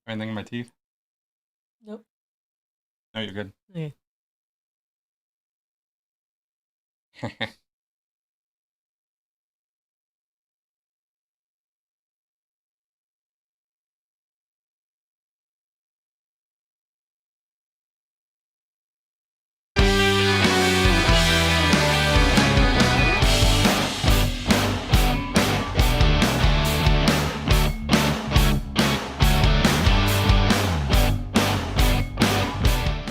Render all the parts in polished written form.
Anything in my teeth? Nope. No, you're good. Okay.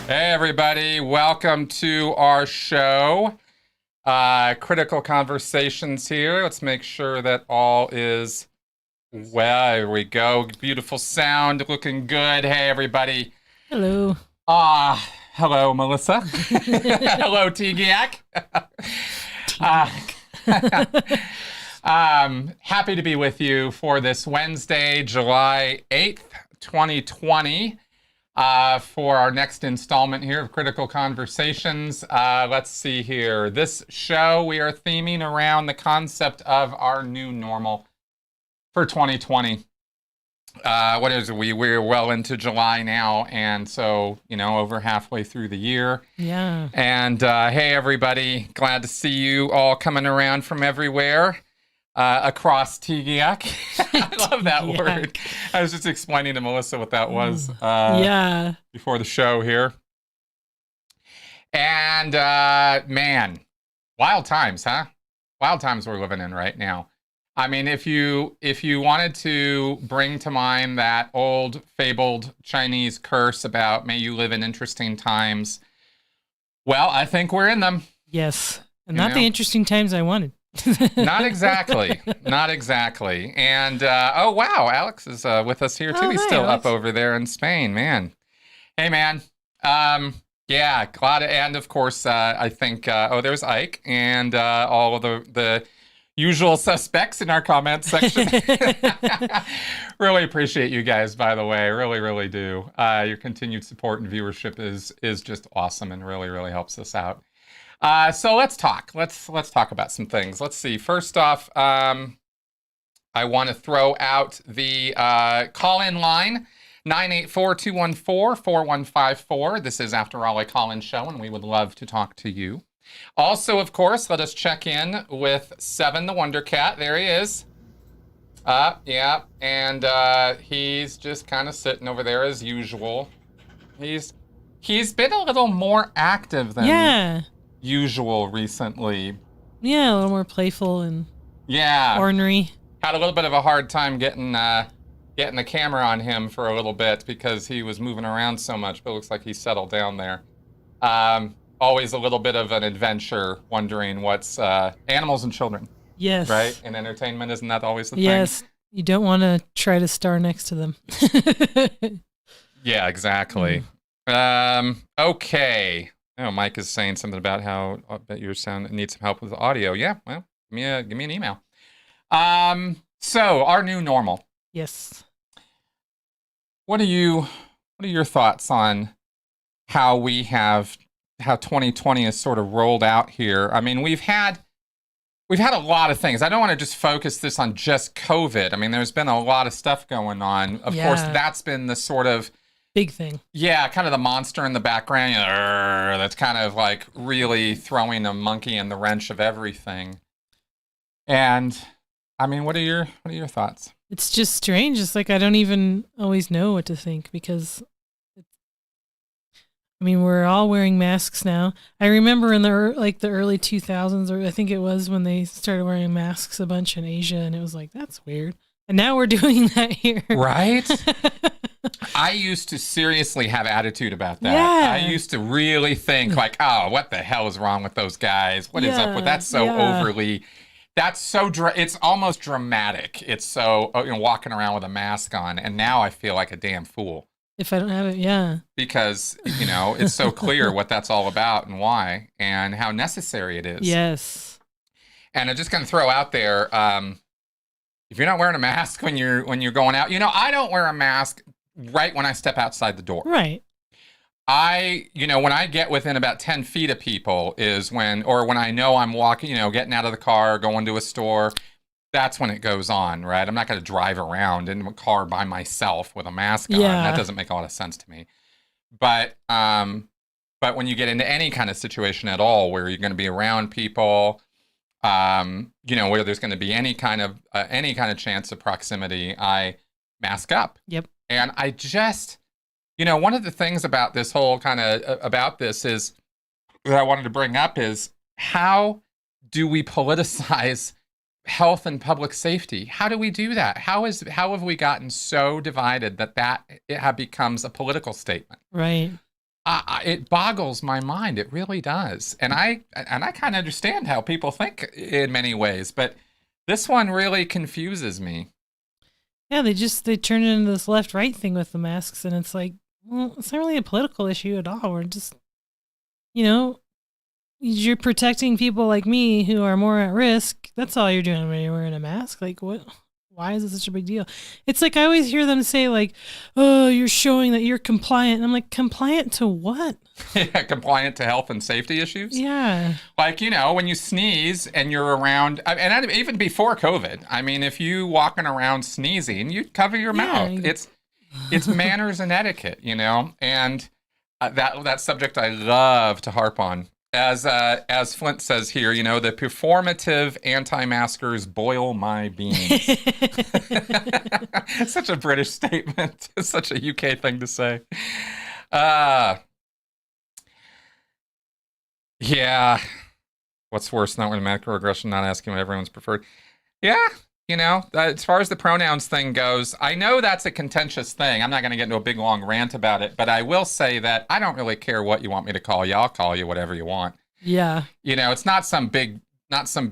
Hey, everybody. Welcome to our show. Critical Conversations here. Let's make sure that all is well. There we go. Beautiful sound. Looking good. Hey, everybody. Hello. Hello, Melissa. Hello, T-Giac. Happy to be with you for this Wednesday, July 8th, 2020. For our next installment here of Critical Conversations. Let's see here. This show, we are theming around the concept of our new normal for 2020. What is it? We're well into July now, and so, over halfway through the year. Yeah. And hey, everybody. Glad to see you all coming around from everywhere. Across T-Giac. I love that word. I was just explaining to Melissa what that was before the show here. And man, wild times, huh? Wild times we're living in right now. I mean, if you wanted to bring to mind that old fabled Chinese curse about may you live in interesting times, well, I think we're in them. Yes. And not the interesting times I wanted. Not exactly. Not exactly. And, oh, wow, Alex is with us here, too. He's still up over there in Spain, man. Hey, man. Yeah, glad to, and, of course, I think, there's Ike and all of the usual suspects in our comments section. Really appreciate you guys, by the way. Really, really do. Your continued support and viewership is just awesome and really, really helps us out. So let's talk. Let's talk about some things. Let's see. First off, I want to throw out the call-in line, 984-214-4154. This is, after all, a call-in show, and we would love to talk to you. Also, of course, let us check in with Seven the Wonder Cat. There he is. Yeah, and he's just kind of sitting over there as usual. He's been a little more active than usual recently. Yeah, a little more playful and ornery. Had a little bit of a hard time getting the camera on him for a little bit because he was moving around so much, but it looks like he settled down there. Always a little bit of an adventure, wondering what's animals and children. Yes. Right? In entertainment, isn't that always the thing? Yes. You don't want to try to star next to them. Yeah, exactly. Okay. Oh, Mike is saying something about how your sound needs some help with the audio. Yeah, well, give me an email. So our new normal. Yes. What are your thoughts on how 2020 has sort of rolled out here? I mean, we've had a lot of things. I don't want to just focus this on just COVID. I mean, there's been a lot of stuff going on. Of course, that's been the sort of big thing. Yeah, kind of the monster in the background. That's kind of like really throwing a monkey in the wrench of everything. And I mean, what are your thoughts? It's just strange. It's like I don't even always know what to think because we're all wearing masks now. I remember in the early 2000s, or I think it was when they started wearing masks a bunch in Asia, and it was like, that's weird. And now we're doing that here. Right? I used to seriously have attitude about that. Yeah. I used to really think like, oh, what the hell is wrong with those guys? What is up with that's so overly, that's so, it's almost dramatic. It's so, walking around with a mask on. And now I feel like a damn fool. If I don't have it, Because, it's so clear what that's all about and why and how necessary it is. Yes. And I'm just going to throw out there, if you're not wearing a mask when you're going out, I don't wear a mask right when I step outside the door. Right. When I get within about 10 feet of people is when I know I'm walking, getting out of the car, going to a store, that's when it goes on, right? I'm not going to drive around in a car by myself with a mask on. Yeah. That doesn't make a lot of sense to me. But when you get into any kind of situation at all where you're going to be around people, where there's going to be any kind of chance of proximity, I mask up. Yep. And I just, one of the things about this whole kind of about this is that I wanted to bring up is, how do we politicize health and public safety? How do we do that? How have we gotten so divided that it becomes a political statement? Right. It boggles my mind. It really does. And I kind of understand how people think in many ways, but this one really confuses me. Yeah, they turn it into this left-right thing with the masks, and it's like, well, it's not really a political issue at all. We're just, you're protecting people like me who are more at risk. That's all you're doing when you're wearing a mask. Like, what? Why is it such a big deal? It's like I always hear them say, like, oh, you're showing that you're compliant. And I'm like, compliant to what? Yeah, compliant to health and safety issues? Yeah. Like, when you sneeze and you're around, and even before COVID, I mean, if you walking around sneezing, you cover your mouth. It's manners and etiquette, and that subject I love to harp on. As Flint says here, the performative anti-maskers boil my beans. Such a British statement. It's such a UK thing to say. Yeah. What's worse, not with macroaggression, not asking what everyone's preferred. Yeah. As far as the pronouns thing goes, I know that's a contentious thing. I'm not going to get into a big, long rant about it, but I will say that I don't really care what you want me to call you. I'll call you whatever you want. Yeah. It's not some big, it's not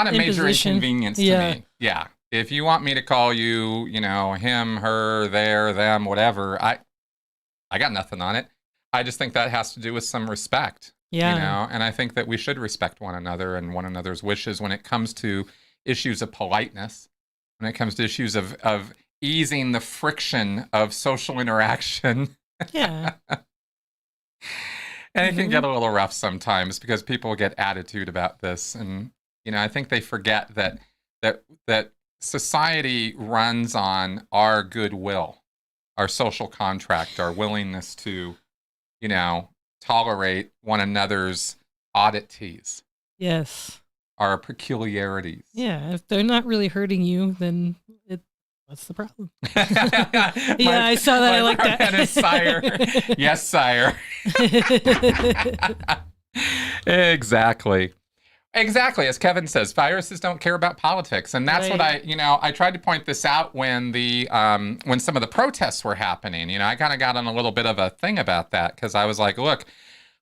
a major inconvenience to me. Yeah. If you want me to call you, him, her, there, them, whatever, I got nothing on it. I just think that has to do with some respect. Yeah. And I think that we should respect one another and one another's wishes when it comes to issues of politeness, when it comes to issues of easing the friction of social interaction. Yeah. And it can get a little rough sometimes because people get attitude about this. And, I think they forget that society runs on our goodwill, our social contract, our willingness to, tolerate one another's oddities. Yes. Our peculiarities. Yeah. If they're not really hurting you, then what's the problem? I saw that. I like that. Is sire. Yes, sire. Exactly. As Kevin says, viruses don't care about politics. And that's right. What I tried to point this out when when some of the protests were happening. I kind of got on a little bit of a thing about that because I was like, look,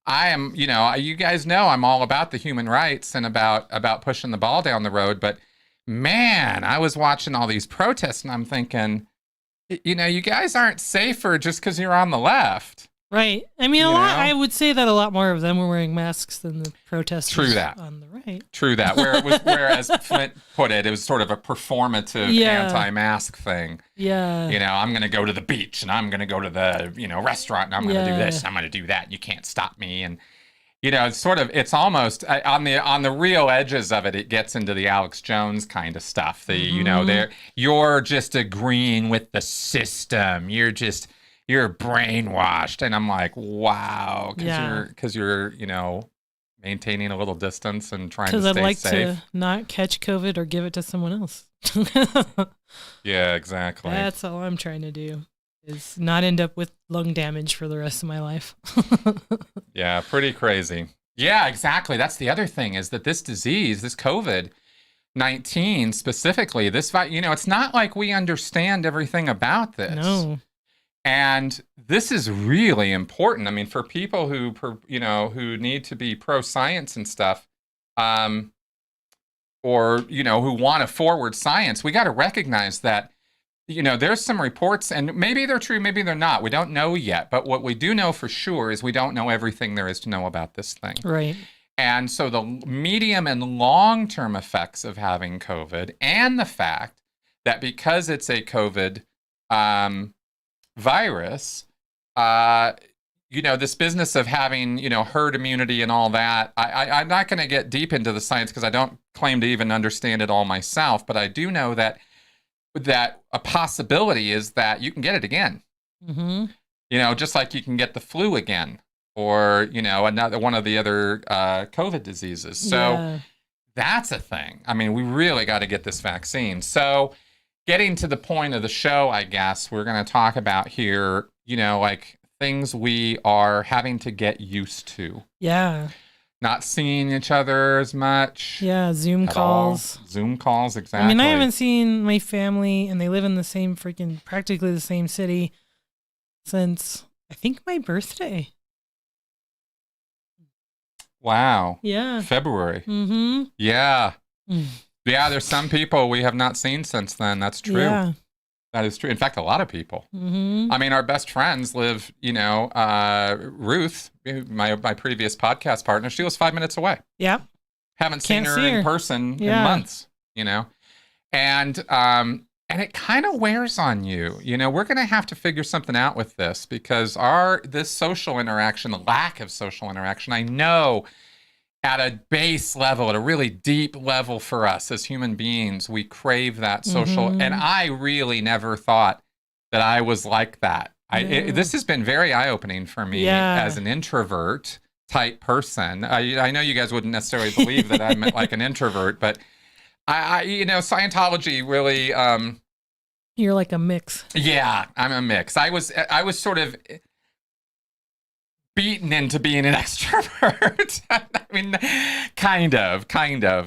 I am, you guys know I'm all about the human rights and about pushing the ball down the road. But man, I was watching all these protests and I'm thinking, you guys aren't safer just because you're on the left. Right. I mean, I would say that a lot more of them were wearing masks than the protesters. True that. On the right. True that. Whereas Flint put it, it was sort of a performative anti-mask thing. Yeah. I'm going to go to the beach and I'm going to go to the, restaurant and I'm going to do this and I'm going to do that. You can't stop me. And, it's almost on the real edges of it. It gets into the Alex Jones kind of stuff. You're just agreeing with the system. You're brainwashed. And I'm like, wow. Because you're maintaining a little distance and trying to stay safe. Because I'd like to not catch COVID or give it to someone else. Yeah, exactly. That's all I'm trying to do, is not end up with lung damage for the rest of my life. Yeah, pretty crazy. Yeah, exactly. That's the other thing, is that this disease, this COVID-19 specifically, it's not like we understand everything about this. No. And this is really important. I mean, for people who need to be pro-science and stuff, or, who want to forward science, we got to recognize that, there's some reports, and maybe they're true, maybe they're not. We don't know yet. But what we do know for sure is we don't know everything there is to know about this thing. Right. And so the medium and long-term effects of having COVID, and the fact that because it's a COVID virus, this business of having, herd immunity and all that, I'm not going to get deep into the science because I don't claim to even understand it all myself, but I do know that a possibility is that you can get it again. Mm-hmm. Just like you can get the flu again, or, another one of the other COVID diseases. So that's a thing. I mean, we really got to get this vaccine. So getting to the point of the show, I guess, we're going to talk about here, like things we are having to get used to. Yeah. Not seeing each other as much. Yeah, Zoom calls. Zoom calls, exactly. I mean, I haven't seen my family, and they live in the same practically the same city since, I think, my birthday. Wow. Yeah. February. Mm-hmm. Yeah. Yeah, there's some people we have not seen since then. That's true. Yeah. That is true. In fact, a lot of people. Mm-hmm. I mean, our best friends live, Ruth, my previous podcast partner, she was 5 minutes away. Yep. Haven't seen her in person in months, And it kind of wears on you. We're going to have to figure something out with this because this social interaction, the lack of social interaction, I know at a base level, at a really deep level for us as human beings, we crave that social. Mm-hmm. And I really never thought that I was like that. This has been very eye-opening for me as an introvert type person. I know you guys wouldn't necessarily believe that I'm like an introvert, but Scientology really... You're like a mix. Yeah, I'm a mix. I was sort of beaten into being an extrovert. I mean, kind of.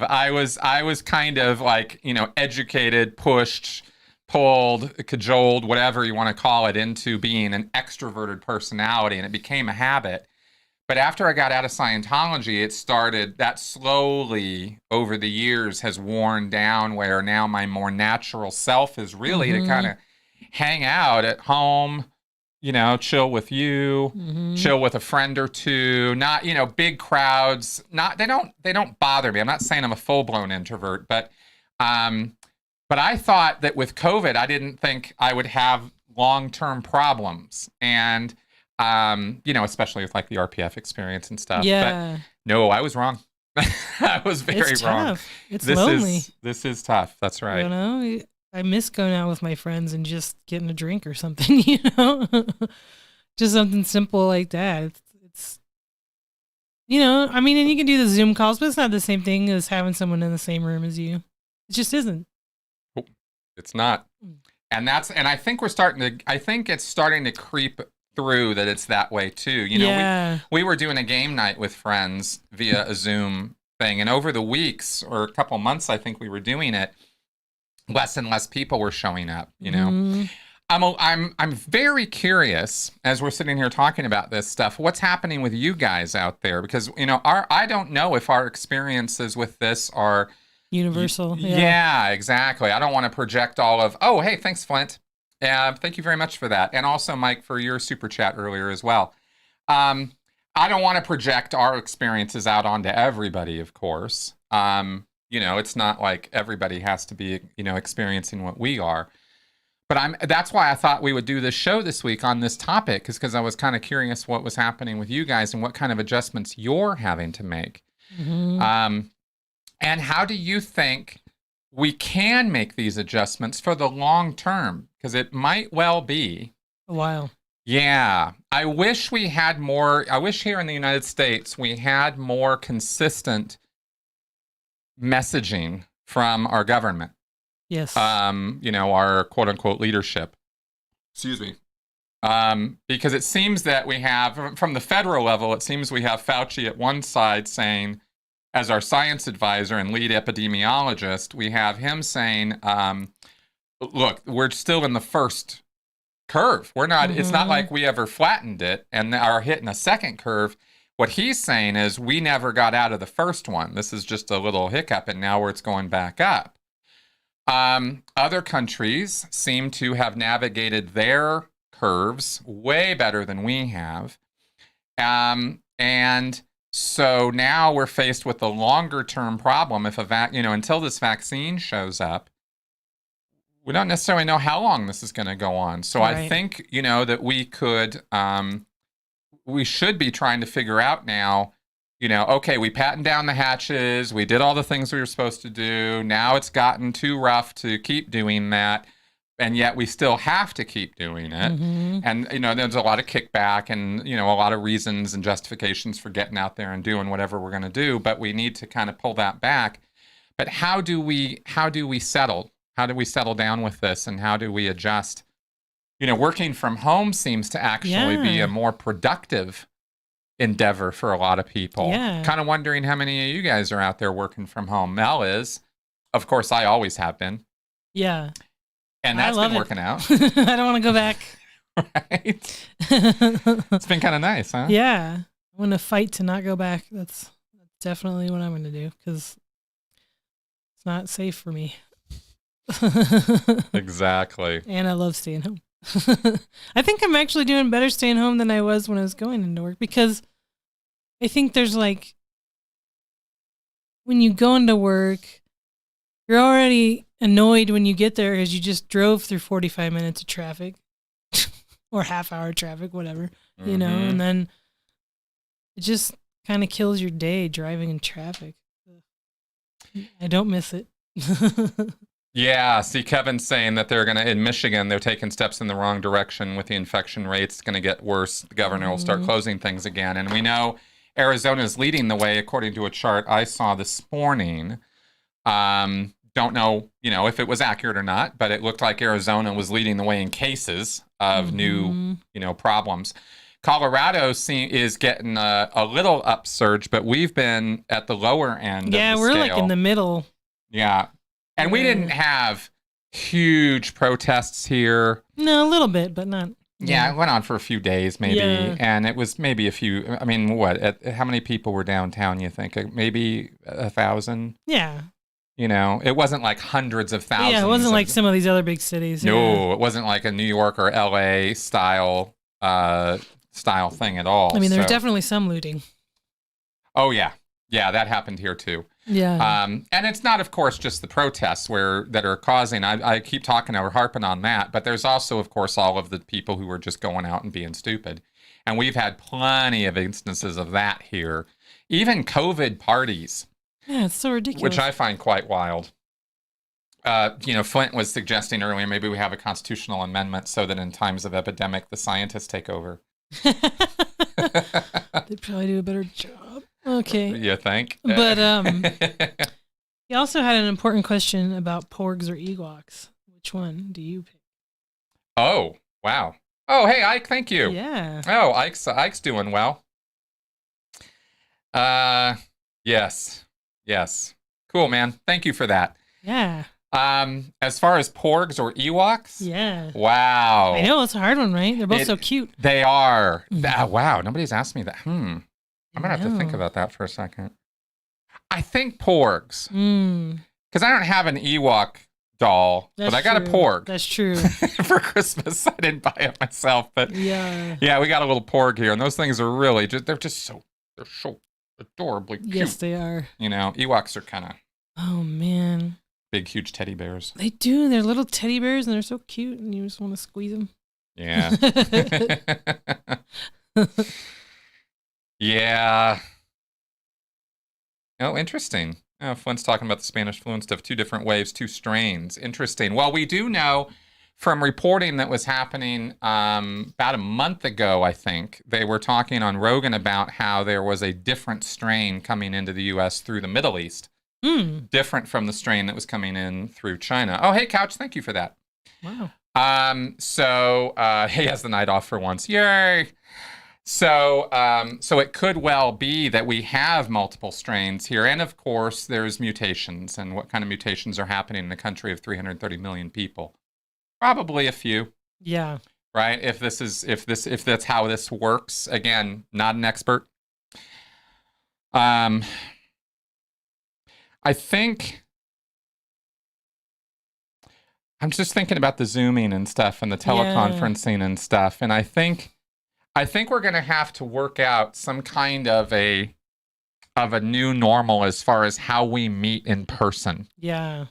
I was kind of like, educated, pushed, pulled, cajoled, whatever you want to call it, into being an extroverted personality, and it became a habit. But after I got out of Scientology, it started, that slowly over the years has worn down, where now my more natural self is really to kind of hang out at home, chill with you, chill with a friend or two, not, big crowds. They don't bother me. I'm not saying I'm a full-blown introvert, but I thought that with COVID, I didn't think I would have long-term problems. And, especially with like the RPF experience and stuff. Yeah. But no, I was wrong. I was very wrong. Tough. It's lonely. This is tough. That's right. I miss going out with my friends and just getting a drink or something, just something simple like that. It's I mean, and you can do the Zoom calls, but it's not the same thing as having someone in the same room as you. It just isn't. It's not. And I think it's starting to creep through that it's that way too. We were doing a game night with friends via a Zoom thing, and over the weeks or a couple months, I think we were doing it, less and less people were showing up, I'm very curious as we're sitting here talking about this stuff, what's happening with you guys out there, because I don't know if our experiences with this are universal. Yeah, exactly. I don't want to project all of, oh, hey, thanks, Flint. Thank you very much for that. And also, Mike, for your super chat earlier as well. I don't want to project our experiences out onto everybody, of course. It's not like everybody has to be, experiencing what we are. But that's why I thought we would do this show this week on this topic, because I was kind of curious what was happening with you guys and what kind of adjustments you're having to make. And how do you think we can make these adjustments for the long term? Because it might well be a while. Yeah. I wish we had more. I wish here in the United States we had more consistent messaging from our government. Yes. Our quote unquote leadership. Excuse me. Because it seems that we have, from the federal level, it seems we have Fauci at one side saying, as our science advisor and lead epidemiologist, we have him saying, look, we're still in the first curve. We're not, it's not like we ever flattened it and are hitting a second curve. What he's saying is we never got out of the first one. This is just a little hiccup, and now it's going back up. Other countries seem to have navigated their curves way better than we have. And so now we're faced with a longer term problem. If until this vaccine shows up, we don't necessarily know how long this is going to go on. So right. I think, that we could, we should be trying to figure out now, okay, we patted down the hatches, we did all the things we were supposed to do. Now it's gotten too rough to keep doing that. And yet we still have to keep doing it. Mm-hmm. And, there's a lot of kickback and, a lot of reasons and justifications for getting out there and doing whatever we're going to do. But we need to kind of pull that back. But how do we settle? How do we settle down with this? And how do we adjust? Working from home seems to actually be a more productive endeavor for a lot of people. Yeah. Kind of wondering how many of you guys are out there working from home. Mel is. Of course, I always have been. Yeah. And that's been working out. I don't want to go back. Right. It's been kind of nice, huh? Yeah. I want to fight to not go back. That's definitely what I'm going to do because it's not safe for me. Exactly. And I love staying home. I think I'm actually doing better staying home than I was when I was going into work because I think there's like, when you go into work, you're already annoyed when you get there because you just drove through 45 minutes of traffic or half-hour traffic, whatever, and then it just kind of kills your day driving in traffic. I don't miss it. Yeah, see, Kevin's saying that in Michigan, they're taking steps in the wrong direction with the infection rates. It's going to get worse. The governor will start closing things again. And we know Arizona is leading the way, according to a chart I saw this morning. Don't know, if it was accurate or not, but it looked like Arizona was leading the way in cases of new, problems. Colorado is getting a little upsurge, but we've been at the lower end. Yeah, of the we're scale. like in the middle. Yeah. And we didn't have huge protests here. No, a little bit, but not. Yeah, it went on for a few days, maybe. Yeah. And it was maybe a few. I mean, how many people were downtown, you think? Maybe 1,000? Yeah. It wasn't like hundreds of thousands. Yeah, it wasn't like some of these other big cities. No, it wasn't like a New York or LA style thing at all. I mean, there was definitely some looting. Oh, yeah. Yeah, that happened here too. Yeah. And it's not, of course, just the protests that are causing. I keep talking or harping on that, but there's also, of course, all of the people who are just going out and being stupid. And we've had plenty of instances of that here. Even COVID parties. Yeah, it's so ridiculous. Which I find quite wild. Flint was suggesting earlier, maybe we have a constitutional amendment so that in times of epidemic, the scientists take over. They'd probably do a better job. Okay. You think? But he also had an important question about porgs or Ewoks. Which one do you pick? Oh, wow. Oh, hey, Ike, thank you. Yeah. Oh, Ike's doing well. Yes. Cool, man. Thank you for that. Yeah. As far as porgs or Ewoks? Yeah. Wow. I know, it's a hard one, right? They're both so cute. They are. Wow, nobody's asked me that. I'm going to have to think about that for a second. I think porgs. Because I don't have an Ewok doll, but I got a porg. That's true. For Christmas. I didn't buy it myself, but yeah, we got a little porg here, and those things are really they're so adorably cute. Yes, they are. Ewoks are kind of man, big, huge teddy bears. They do. They're little teddy bears, and they're so cute, and you just want to squeeze them. Yeah. Yeah. Oh, interesting. Oh, Flint's talking about the Spanish flu and stuff. 2 different waves, 2 strains. Interesting. Well, we do know from reporting that was happening about a month ago, I think, they were talking on Rogan about how there was a different strain coming into the U.S. through the Middle East. Different from the strain that was coming in through China. Oh, hey, Couch, thank you for that. Wow. So he has the night off for once. Yay! So it could well be that we have multiple strains here. And of course, there's mutations. And what kind of mutations are happening in a country of 330 million people? Probably a few. Yeah. Right? If that's how this works. Again, not an expert. I think I'm just thinking about the Zooming and stuff and the teleconferencing and stuff. And I think we're going to have to work out some kind of a new normal as far as how we meet in person. Yeah.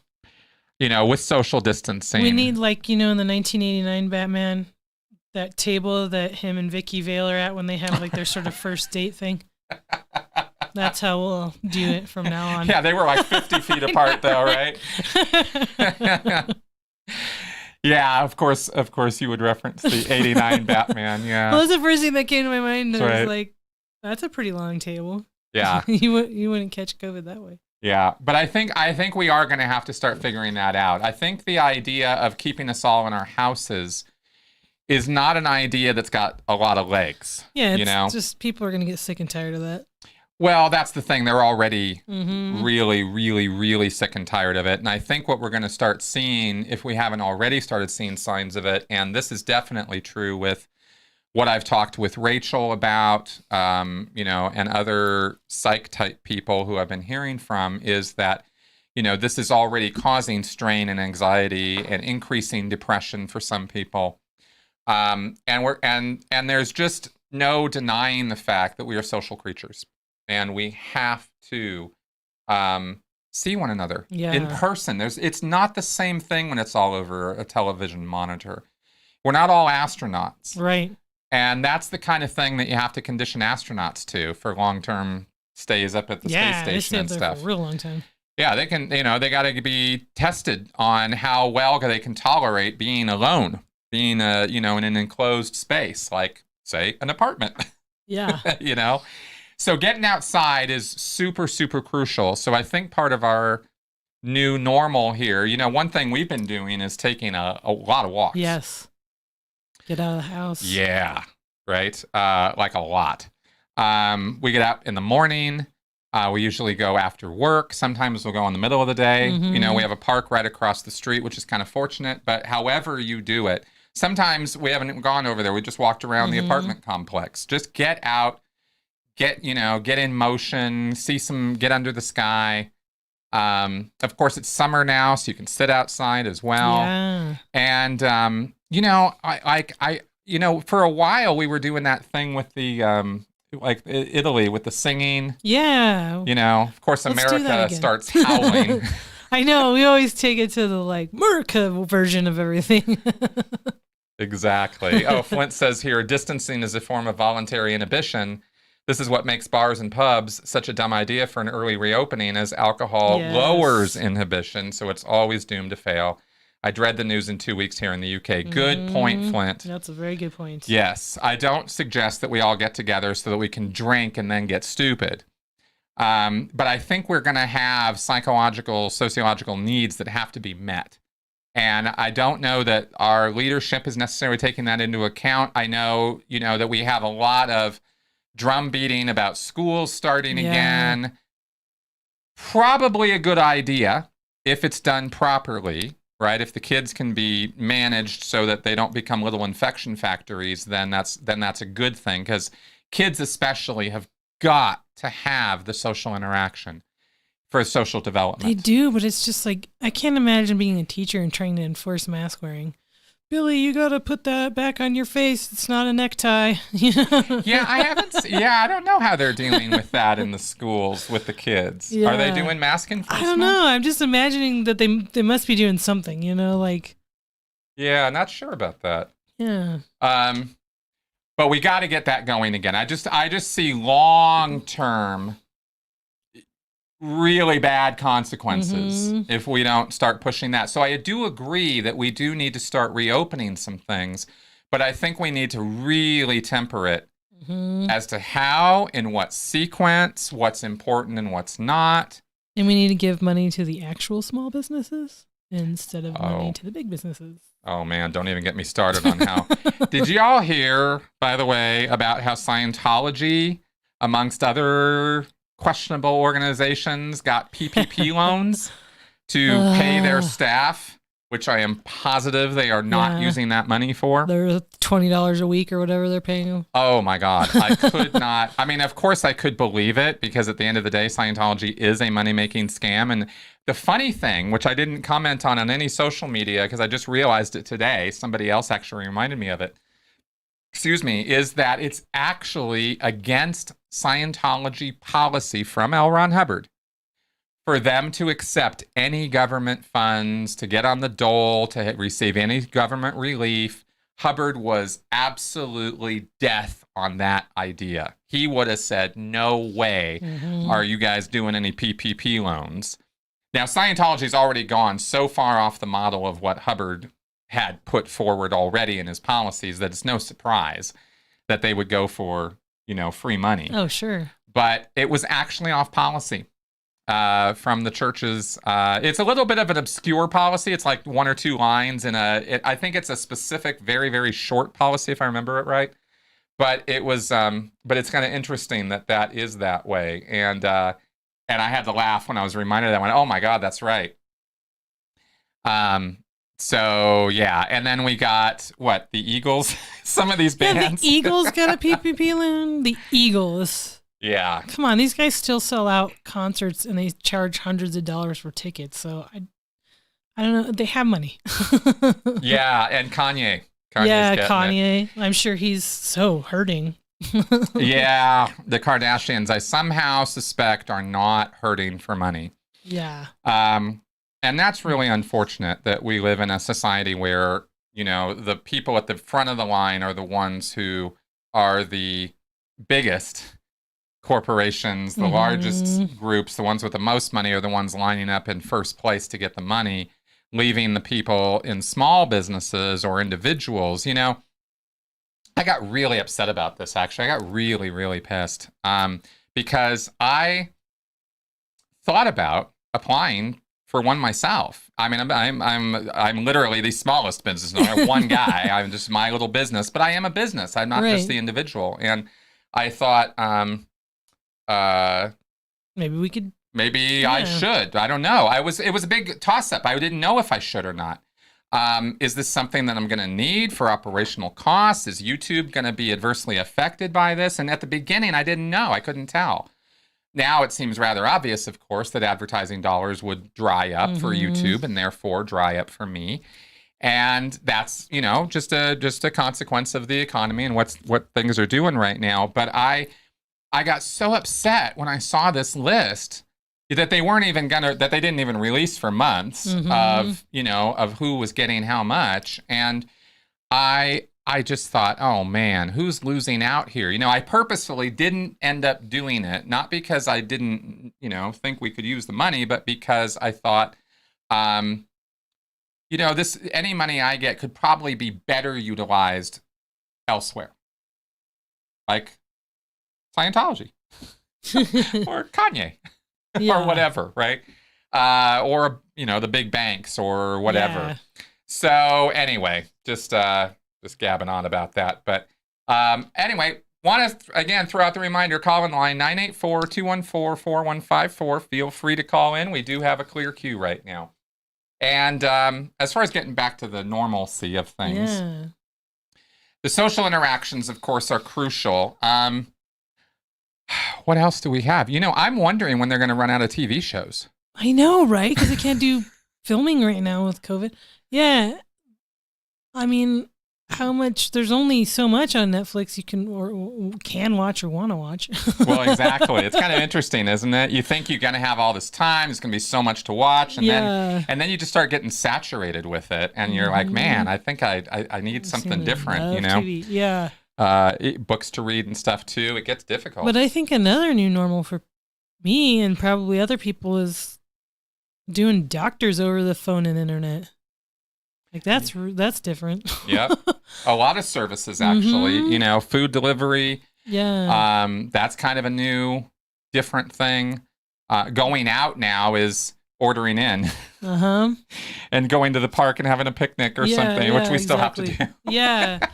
With social distancing. We need, in the 1989 Batman, that table that him and Vicky Vale are at when they have like their sort of first date thing. That's how we'll do it from now on. Yeah, they were like 50 feet apart though, right? Yeah, of course you would reference the 89 Batman, yeah. Well, that's the first thing that came to my mind. That's I right. was like, that's a pretty long table. Yeah. you wouldn't catch COVID that way. Yeah, but I think we are going to have to start figuring that out. I think the idea of keeping us all in our houses is not an idea that's got a lot of legs. Yeah, it's just people are going to get sick and tired of that. Well, that's the thing. They're already really, really, really sick and tired of it. And I think what we're going to start seeing, if we haven't already started seeing signs of it, and this is definitely true with what I've talked with Rachel about, and other psych type people who I've been hearing from, is that, this is already causing strain and anxiety and increasing depression for some people. And there's just no denying the fact that we are social creatures and we have to see one another in person. It's not the same thing when it's all over a television monitor. We're not all astronauts. Right. And that's the kind of thing that you have to condition astronauts to for long-term stays up at the space station and stuff. Yeah, they stay up there for a real long time. Yeah, they can, they got to be tested on how well they can tolerate being alone, being, in an enclosed space, like, say, an apartment. Yeah. So getting outside is super, super crucial. So I think part of our new normal here, one thing we've been doing is taking a lot of walks. Yes. Get out of the house. Yeah, right. Like a lot. We get out in the morning. We usually go after work. Sometimes we'll go in the middle of the day. We have a park right across the street, which is kind of fortunate. But however you do it, sometimes we haven't gone over there. We just walked around the apartment complex. Just get out, get in motion, get under the sky. Of course, it's summer now, so you can sit outside as well. Yeah. And for a while we were doing that thing with the Italy with the singing. Yeah. Of course, America starts howling. I know. We always take it to the America version of everything. Exactly. Oh, Flint says here, distancing is a form of voluntary inhibition. This is what makes bars and pubs such a dumb idea for an early reopening, as alcohol lowers inhibition, so it's always doomed to fail. I dread the news in 2 weeks here in the UK. Good point, Flint. That's a very good point. Yes. I don't suggest that we all get together so that we can drink and then get stupid. But I think we're going to have sociological needs that have to be met. And I don't know that our leadership is necessarily taking that into account. I know, that we have a lot of drum beating about schools starting again. Probably a good idea if it's done properly, right? If the kids can be managed so that they don't become little infection factories, then that's a good thing, because kids especially have got to have the social interaction for social development. They do, but it's just I can't imagine being a teacher and trying to enforce mask wearing. Billy, you got to put that back on your face. It's not a necktie. Yeah, I don't know how they're dealing with that in the schools with the kids. Yeah. Are they doing mask enforcement? I don't know. I'm just imagining that they must be doing something, Yeah, not sure about that. Yeah. But we got to get that going again. I just see long-term really bad consequences if we don't start pushing that. So I do agree that we do need to start reopening some things, but I think we need to really temper it as to how, in what sequence, what's important and what's not. And we need to give money to the actual small businesses instead of money to the big businesses. Oh man, don't even get me started on how. Did you all hear, by the way, about how Scientology, amongst other questionable organizations, got PPP loans to pay their staff, which I am positive they are not using that money for? They're $20 a week or whatever they're paying them. Oh my God. I could not. I mean, of course I could believe it, because at the end of the day, Scientology is a money-making scam. And the funny thing, which I didn't comment on any social media because I just realized it today, somebody else actually reminded me of it, is that it's actually against Scientology policy from L. Ron Hubbard for them to accept any government funds, to get on the dole, to receive any government relief Hubbard was absolutely death on that idea. He would have said, no way are you guys doing any PPP loans. Now, Scientology's already gone so far off the model of what Hubbard had put forward already in his policies that it's no surprise that they would go for, free money. Oh, sure. But it was actually off policy from the churches. It's a little bit of an obscure policy. It's like 1 or 2 lines I think it's a specific, very, very short policy, if I remember it right. But it was, but it's kind of interesting that is that way. And I had to laugh when I was reminded of that. I went, oh my God, that's right. So yeah, and then we got the Eagles. Some of these bands. Yeah, the Eagles got a PPP loan. The Eagles. Yeah. Come on, these guys still sell out concerts and they charge hundreds of dollars for tickets. So I don't know. They have money. Yeah, and Kanye. Kanye. I'm sure he's so hurting. Yeah, the Kardashians, I somehow suspect, are not hurting for money. Yeah. And that's really unfortunate that we live in a society where, the people at the front of the line are the ones who are the biggest corporations, the largest groups, the ones with the most money are the ones lining up in first place to get the money, leaving the people in small businesses or individuals. I got really upset about this, actually. I got really, really pissed because I thought about applying for one myself. I mean, I'm literally the smallest business owner, one guy. I'm just my little business, but I am a business. I'm not just the individual. And I thought, maybe we could. Maybe I should. I don't know. It was a big toss-up. I didn't know if I should or not. Is this something that I'm going to need for operational costs? Is YouTube going to be adversely affected by this? And at the beginning, I didn't know. I couldn't tell. Now it seems rather obvious, of course, that advertising dollars would dry up for YouTube and therefore dry up for me. And that's, just a consequence of the economy and what things are doing right now. But I got so upset when I saw this list that they didn't even release for months of who was getting how much. And I just thought, oh man, who's losing out here? I purposefully didn't end up doing it, not because I didn't, think we could use the money, but because I thought, any money I get could probably be better utilized elsewhere. Like Scientology or Kanye or whatever, right? Or, the big banks or whatever. Yeah. So anyway, just gabbing on about that. But anyway, want to, again, throw out the reminder, call in line 984-214-4154. Feel free to call in. We do have a clear queue right now. And as far as getting back to the normalcy of things, the social interactions, of course, are crucial. What else do we have? I'm wondering when they're going to run out of TV shows. I know, right? Because they can't do filming right now with COVID. Yeah. I mean, there's only so much on Netflix you can watch or want to watch. Well, exactly. It's kind of interesting, isn't it? You think you're going to have all this time, there's going to be so much to watch, and then you just start getting saturated with it, and you're like, man, I think I need something different, TV. Yeah. Books to read and stuff too. It gets difficult. But I think another new normal for me and probably other people is doing doctors over the phone and internet. Like that's different. Yep. A lot of services actually, food delivery. Yeah. That's kind of a new, different thing. Going out now is ordering in. And going to the park and having a picnic or something, which we still have to do. Yeah.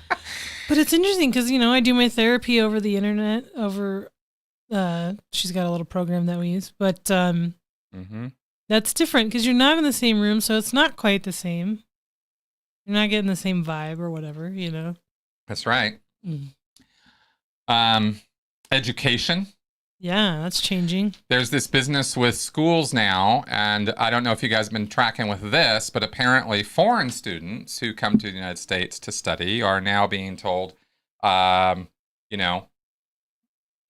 But it's interesting because, I do my therapy over the internet she's got a little program that we use, but that's different because you're not in the same room. So it's not quite the same. You're not getting the same vibe or whatever, That's right. Education. Yeah, that's changing. There's this business with schools now, and I don't know if you guys have been tracking with this, but apparently foreign students who come to the United States to study are now being told,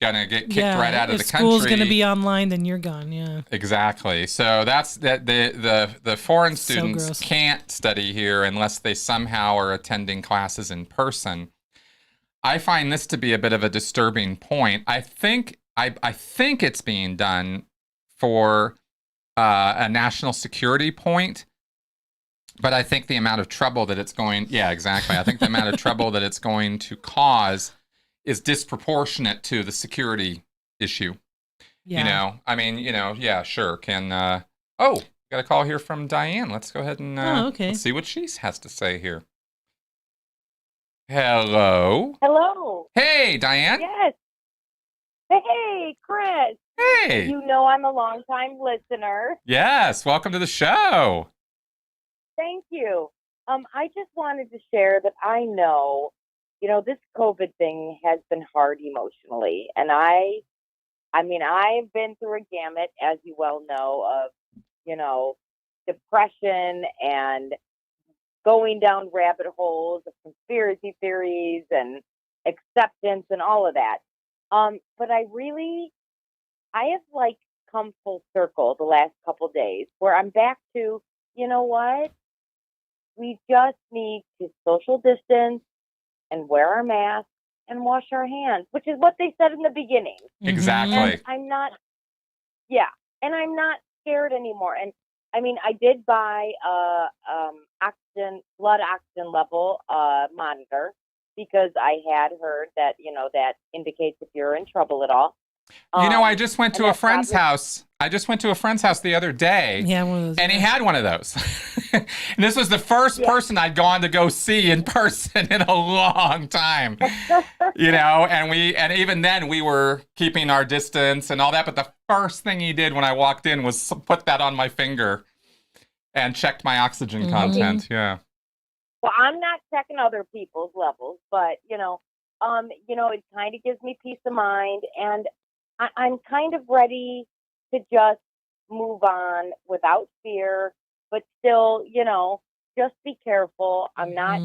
gonna get kicked right out of the country. If school's gonna be online, then you're gone. Yeah. Exactly. So that's that. The foreign students can't study here unless they somehow are attending classes in person. I find this to be a bit of a disturbing point. I think it's being done for a national security point, but I think the amount of trouble that it's going, yeah, exactly. I think the amount of trouble that it's going to cause is disproportionate to the security issue. Yeah. You know, I mean, you know, yeah, sure. Got a call here from Diane. Let's go ahead and let's see what she has to say here. Hello. Hello. Hey, Diane. Yes. Hey, Chris. Hey. You know I'm a longtime listener. Yes. Welcome to the show. Thank you. I just wanted to share that I know, you know, this COVID thing has been hard emotionally. And I mean, I've been through a gamut, as you well know, of, you know, depression and going down rabbit holes of conspiracy theories and acceptance and all of that. But I have like come full circle the last couple days where I'm back to, you know what? We just need to social distance and wear our masks and wash our hands, which is what they said in the beginning. Exactly. And I'm not scared anymore. And I mean, I did buy blood oxygen level monitor because I had heard that, you know, that indicates if you're in trouble at all. You know, I just went to a friend's house. I just went to a friend's house the other day, and he had one of those. And this was the first person I'd gone to go see in person in a long time. You know, and even then we were keeping our distance and all that. But the first thing he did when I walked in was put that on my finger and checked my oxygen content. Yeah. Well, I'm not checking other people's levels, but you know, it kind of gives me peace of mind, and I'm kind of ready to just move on without fear, but still, you know, just be careful. I'm not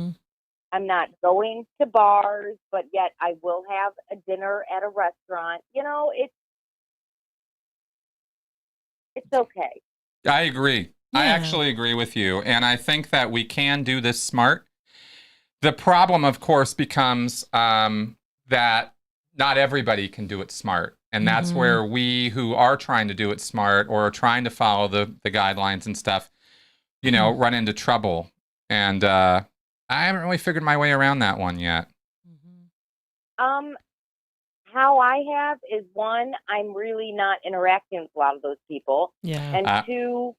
going to bars, but yet I will have a dinner at a restaurant. You know, it's okay. I agree. Yeah. I actually agree with you. And I think that we can do this smart. The problem, of course, becomes that not everybody can do it smart. And that's where we who are trying to do it smart or are trying to follow the guidelines and stuff, you know, run into trouble. And I haven't really figured my way around that one yet. How I have is, one, I'm really not interacting with a lot of those people. Yeah. And two,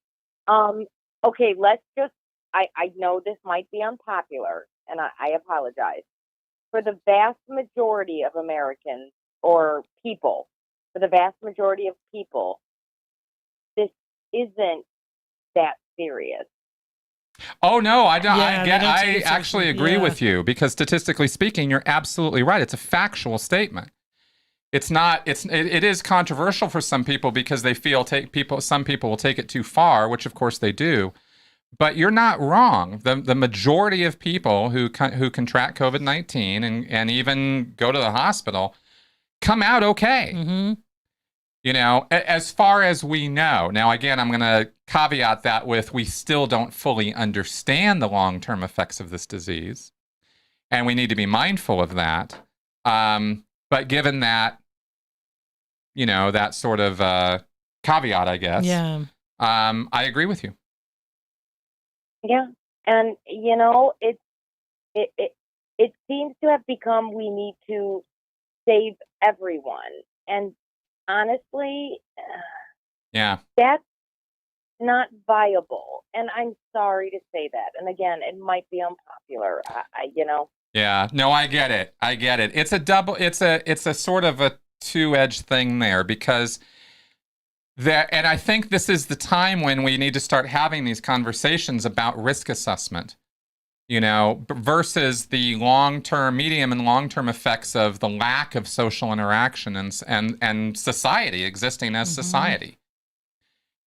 okay, I know this might be unpopular, and I apologize. For the vast majority of Americans or people, this isn't that serious. Oh no, I don't. Yeah, I actually agree with you, because statistically speaking, you're absolutely right. It's a factual statement. It's not. It is controversial for some people because they feel some people will take it too far, which of course they do. But you're not wrong. The majority of people who contract COVID-19 and even go to the hospital come out okay. You know, as far as we know. Now, again, I'm going to caveat that with we still don't fully understand the long-term effects of this disease, and we need to be mindful of that. But given that, you know, that sort of caveat, I guess, I agree with you. Yeah, and you know, it seems to have become we need to save everyone, and honestly, that's not viable. And I'm sorry to say that. And again, it might be unpopular. You know. Yeah, no, I get it. It's a sort of a two-edged thing there, because and I think this is the time when we need to start having these conversations about risk assessment, you know, versus the long-term, medium and long-term effects of the lack of social interaction and society existing as society.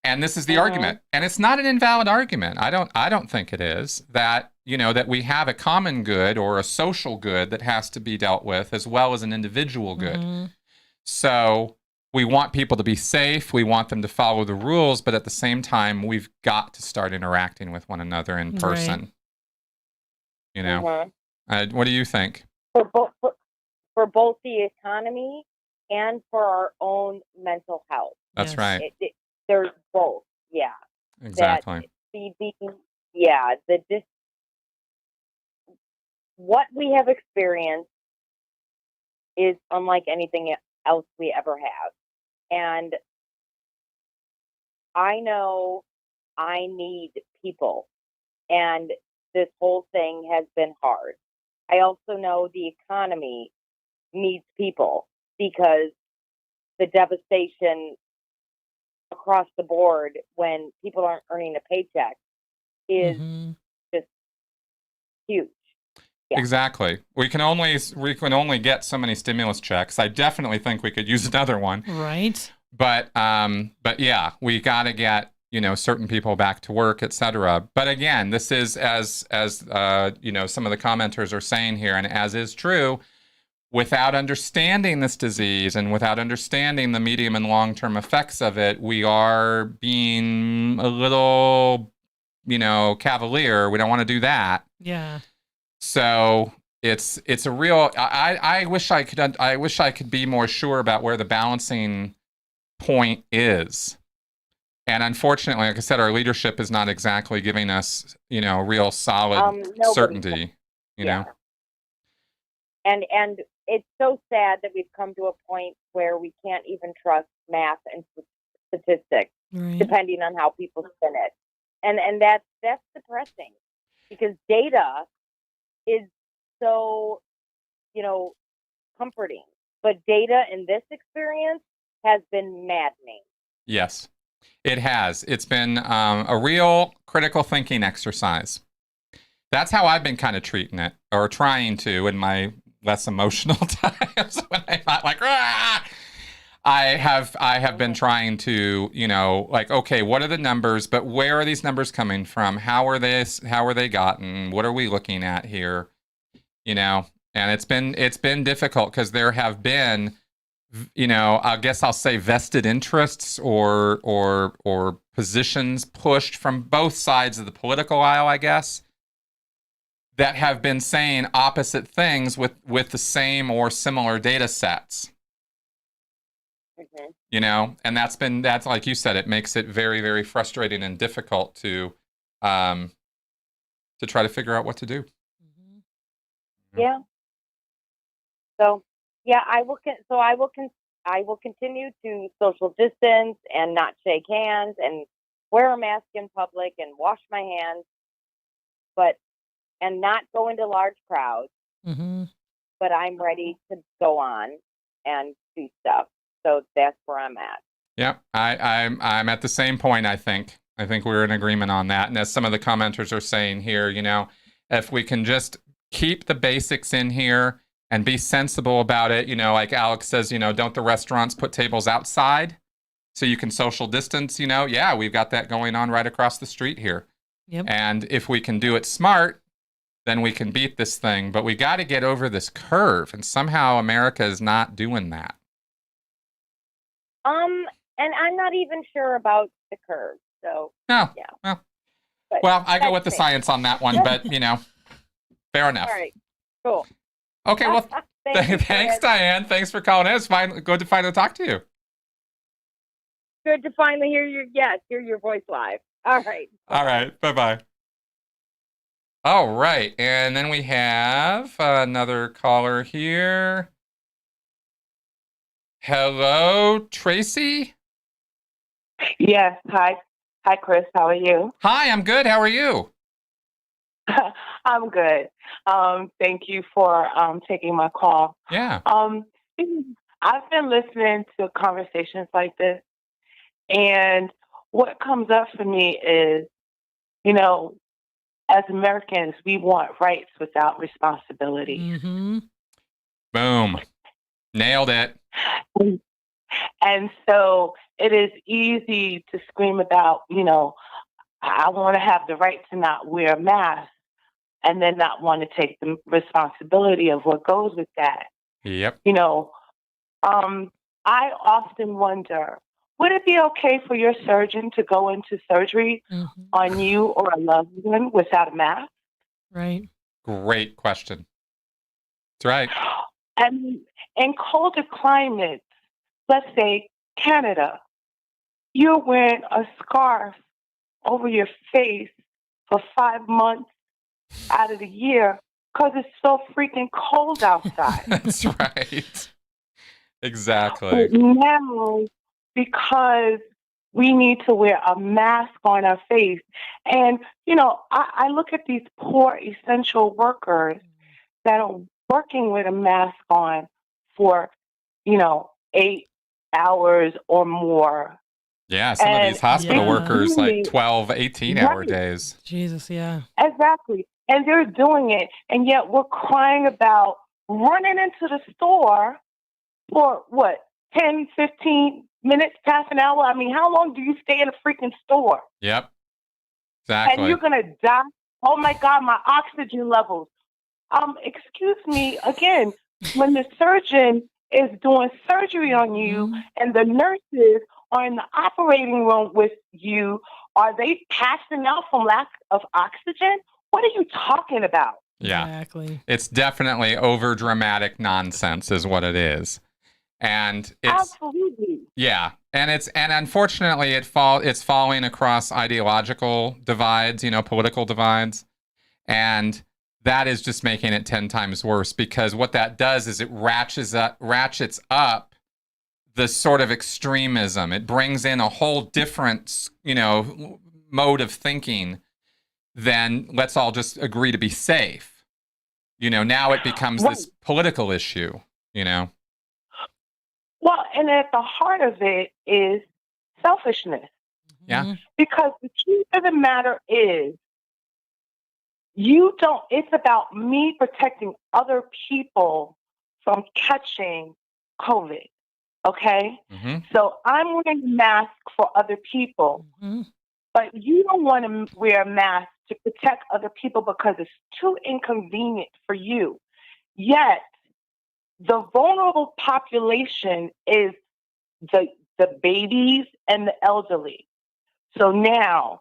And this is the argument, and it's not an invalid argument. I don't think it is, that, you know, that we have a common good or a social good that has to be dealt with as well as an individual good. So we want people to be safe. We want them to follow the rules. But at the same time, we've got to start interacting with one another in person. Right. You know, what do you think? For both the economy and for our own mental health. That's right. There's both. Yeah. Exactly. What we have experienced is unlike anything else we ever have. And I know I need people. And this whole thing has been hard. I also know the economy needs people because the devastation across the board when people aren't earning a paycheck is just huge. Yeah. Exactly. We can only get so many stimulus checks. I definitely think we could use another one. Right. But yeah, we got to get, certain people back to work, etc. But again, this is as some of the commenters are saying here, and as is true, without understanding this disease and without understanding the medium and long-term effects of it, we are being a little, cavalier. We don't want to do that. Yeah. So it's a real. I wish I could be more sure about where the balancing point is. And unfortunately, like I said, our leadership is not exactly giving us, real solid certainty. You know. And it's so sad that we've come to a point where we can't even trust math and statistics, depending on how people spin it. And that's depressing because data is so, comforting. But data in this experience has been maddening. Yes, it has. It's been a real critical thinking exercise. That's how I've been kind of treating it, or trying to, in my less emotional times when I'm not like, Rah! I have been trying to, okay, what are the numbers, but where are these numbers coming from? How are they gotten? What are we looking at here? And it's been difficult because there have been, I guess I'll say vested interests or positions pushed from both sides of the political aisle, I guess, that have been saying opposite things with the same or similar data sets. And that's like you said, it makes it very, very frustrating and difficult to try to figure out what to do. Yeah. So yeah, I will continue to social distance and not shake hands and wear a mask in public and wash my hands, and not go into large crowds. But I'm ready to go on and do stuff. So that's where I'm at. Yeah, I'm at the same point. I think we're in agreement on that. And as some of the commenters are saying here, if we can just keep the basics in here and be sensible about it, like Alex says, don't the restaurants put tables outside so you can social distance? Yeah, we've got that going on right across the street here. Yep. And if we can do it smart, then we can beat this thing. But we got to get over this curve, and somehow America is not doing that. And I'm not even sure about the curve. So no, yeah. Well, I go with the science on that one, but fair enough. All right, cool. Okay, well, thanks, Diane. Thanks for calling in. It's good to finally talk to you. Good to finally hear your voice live. All right. All right. Bye-bye. All right, and then we have another caller here. Hello, Tracy? Yes. Hi, Chris. How are you? Hi, I'm good. How are you? I'm good. Thank you for taking my call. Yeah. I've been listening to conversations like this, and what comes up for me is, as Americans, we want rights without responsibility. Boom. Nailed it. And so it is easy to scream about, I want to have the right to not wear a mask, and then not want to take the responsibility of what goes with that. Yep. I often wonder, would it be okay for your surgeon to go into surgery on you or a loved one without a mask? Right. Great question. That's right. And in colder climates, let's say Canada, you're wearing a scarf over your face for 5 months out of the year because it's so freaking cold outside. That's right. Exactly. But now, because we need to wear a mask on our face, and I look at these poor essential workers that are working with a mask on for 8 hours or more. Yeah, some of these hospital workers, like 12, 18-hour days. Jesus, yeah. Exactly. And they're doing it, and yet we're crying about running into the store for, 10, 15 minutes, past an hour? I mean, how long do you stay in a freaking store? Yep, exactly. And you're going to die? Oh, my God, my oxygen levels. Excuse me, again, when the surgeon is doing surgery on you and the nurses are in the operating room with you, are they passing out from lack of oxygen? What are you talking about? Yeah, exactly. It's definitely over dramatic nonsense is what it is. And it's absolutely. Yeah. And unfortunately it's falling across ideological divides, political divides. And that is just making it 10 times worse, because what that does is it ratchets up the sort of extremism. It brings in a whole different, mode of thinking than let's all just agree to be safe. Now it becomes this political issue, Well, and at the heart of it is selfishness. Yeah. Because the truth of the matter is, it's about me protecting other people from catching COVID. Okay? So I'm wearing a mask for other people, but you don't want to wear a mask to protect other people because it's too inconvenient for you. Yet, the vulnerable population is the babies and the elderly. So now,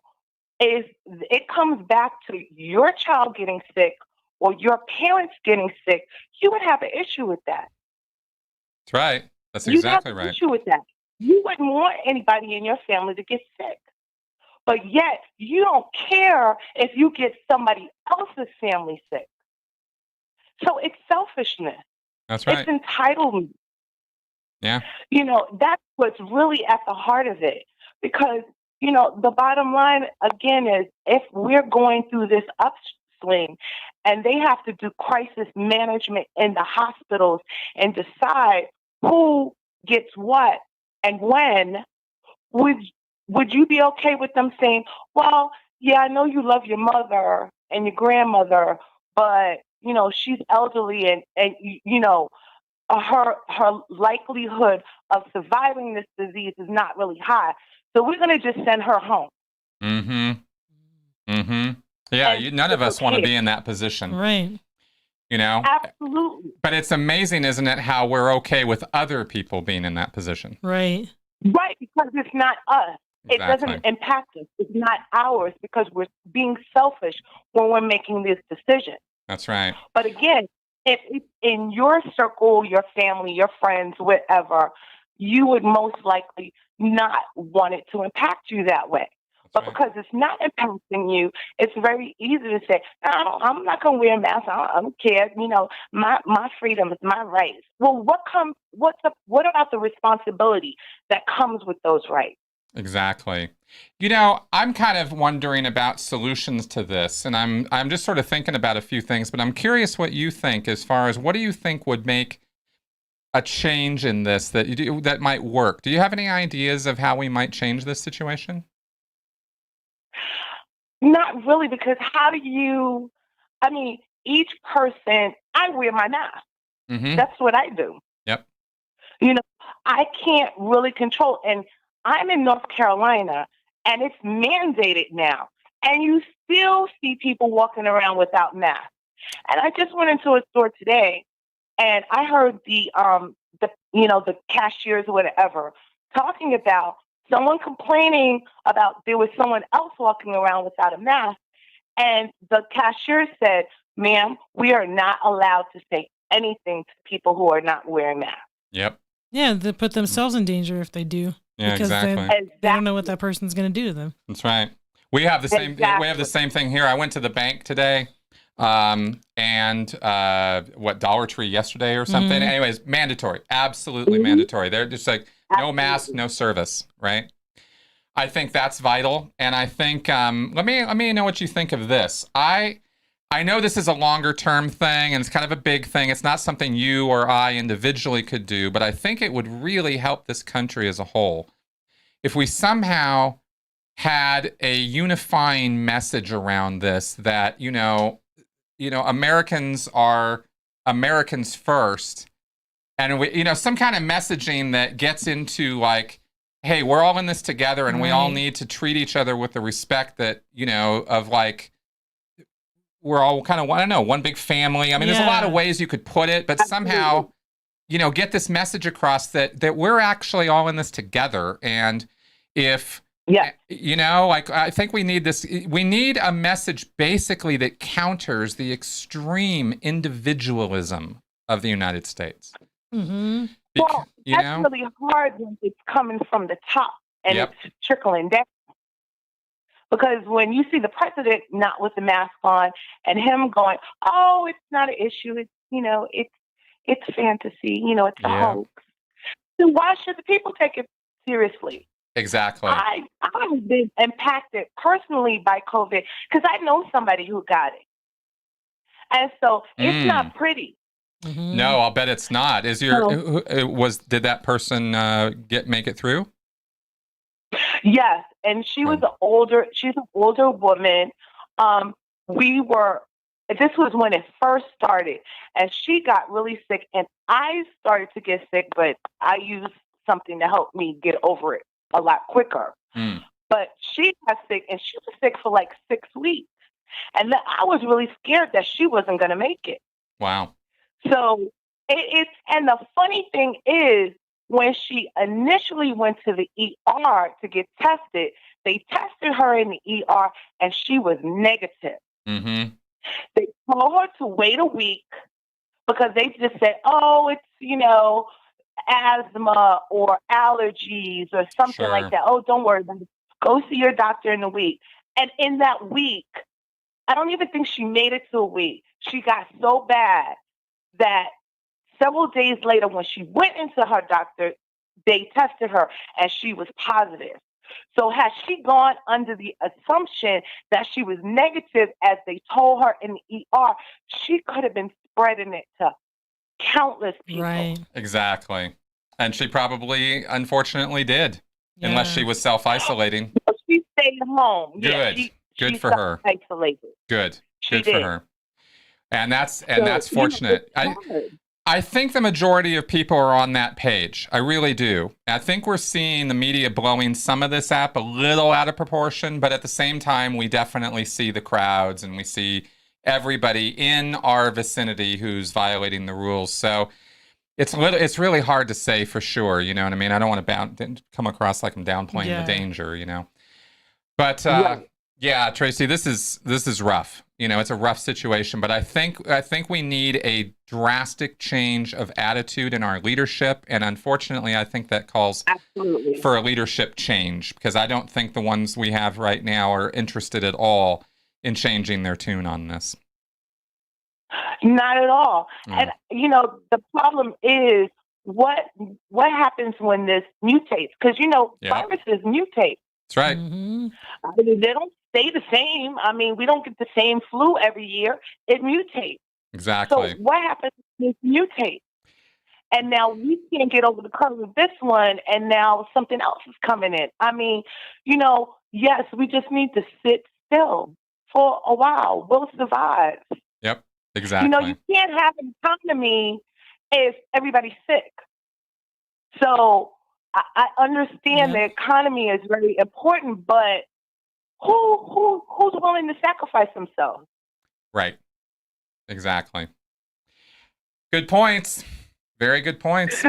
if it comes back to your child getting sick or your parents getting sick, you would have an issue with that. That's right. That's exactly right. You'd have an issue with that. You wouldn't want anybody in your family to get sick. But yet, you don't care if you get somebody else's family sick. So it's selfishness. That's right. It's entitlement. Yeah. That's what's really at the heart of it. Because, the bottom line, again, is if we're going through this upswing and they have to do crisis management in the hospitals and decide who gets what and when, would you be okay with them saying, well, yeah, I know you love your mother and your grandmother, but, she's elderly and her likelihood of surviving this disease is not really high. So we're going to just send her home. Yeah, none of us want to be in that position. Right. Absolutely. But it's amazing, isn't it, how we're okay with other people being in that position. Right. Right, because it's not us. Exactly. It doesn't impact us. It's not ours because we're being selfish when we're making this decision. That's right. But again, if it's in your circle, your family, your friends, whatever, you would most likely not want it to impact you that way. But because it's not impacting you, it's very easy to say, no, I'm not going to wear a mask. I don't care. My freedom is my rights. Well, what about the responsibility that comes with those rights? Exactly. I'm kind of wondering about solutions to this, and I'm just sort of thinking about a few things, but I'm curious what you think as far as what do you think would make a change in this that might work? Do you have any ideas of how we might change this situation? Not really, because each person, I wear my mask. That's what I do. Yep. I can't really control, and I'm in North Carolina, and it's mandated now, and you still see people walking around without masks. And I just went into a store today, and I heard the the cashiers or whatever, talking about someone complaining about there was someone else walking around without a mask. And the cashier said, ma'am, we are not allowed to say anything to people who are not wearing masks. Yep. Yeah, they put themselves in danger if they do. Yeah, because exactly. they don't know what that person's going to do to them. That's right. We have the same. Exactly. We have the same thing here. I went to the bank today, and Dollar Tree yesterday or something. Mm-hmm. Anyways, mandatory, absolutely mandatory. They're just like no mask, no service, right? I think that's vital, and I think let me know what you think of this. I know this is a longer term thing, and it's kind of a big thing. It's not something you or I individually could do, but I think it would really help this country as a whole if we somehow had a unifying message around this that, Americans are Americans first. And we, some kind of messaging that gets into like, hey, we're all in this together and we all need to treat each other with the respect that, of like, we're all kind of, I don't know, one big family. I mean, there's a lot of ways you could put it, but somehow, get this message across that we're actually all in this together. And if, I think we need this. We need a message basically that counters the extreme individualism of the United States. Mm-hmm. Well, that's really hard when it's coming from the top and it's trickling down. Because when you see the president not with the mask on and him going, "Oh, it's not an issue. It's it's fantasy. It's a hoax." Then why should the people take it seriously? Exactly. I've been impacted personally by COVID because I know somebody who got it, and so it's not pretty. Mm-hmm. No, I'll bet it's not. Did that person make it through? Yes, and she's an older woman. This was when it first started, and she got really sick, and I started to get sick, but I used something to help me get over it a lot quicker. But she got sick, and she was sick for like 6 weeks, and then I was really scared that she wasn't going to make it. Wow. So and the funny thing is, when she initially went to the ER to get tested, they tested her in the ER and she was negative. Mm-hmm. They told her to wait a week because they just said, oh, it's, asthma or allergies or something like that. Oh, don't worry about it. Go see your doctor in a week. And in that week, I don't even think she made it to a week. She got so bad that several days later, when she went into her doctor, they tested her and she was positive. So had she gone under the assumption that she was negative, as they told her in the ER, she could have been spreading it to countless people. Right. Exactly. And she probably, unfortunately, did, unless she was self-isolating. So she stayed home. Good. Good for her. Isolated. Good for her. And that's fortunate. I think the majority of people are on that page. I really do. I think we're seeing the media blowing some of this up a little out of proportion, but at the same time, we definitely see the crowds and we see everybody in our vicinity who's violating the rules. So it's really hard to say for sure. You know what I mean? I don't want to come across like I'm downplaying the danger. But Tracy, this is rough. It's a rough situation, but I think we need a drastic change of attitude in our leadership, and unfortunately, I think that calls for a leadership change, because I don't think the ones we have right now are interested at all in changing their tune on this. Not at all. And the problem is what happens when this mutates, because viruses mutate. That's right. Mm-hmm. They don't stay the same. I mean, we don't get the same flu every year. It mutates. Exactly. So what happens when it mutates? And now we can't get over the curve of this one, and now something else is coming in. I mean, yes, we just need to sit still for a while. We'll survive. Yep, exactly. You can't have an economy if everybody's sick. So I understand the economy is very important, but who's willing to sacrifice themselves? Right. Exactly. Good points. Very good points.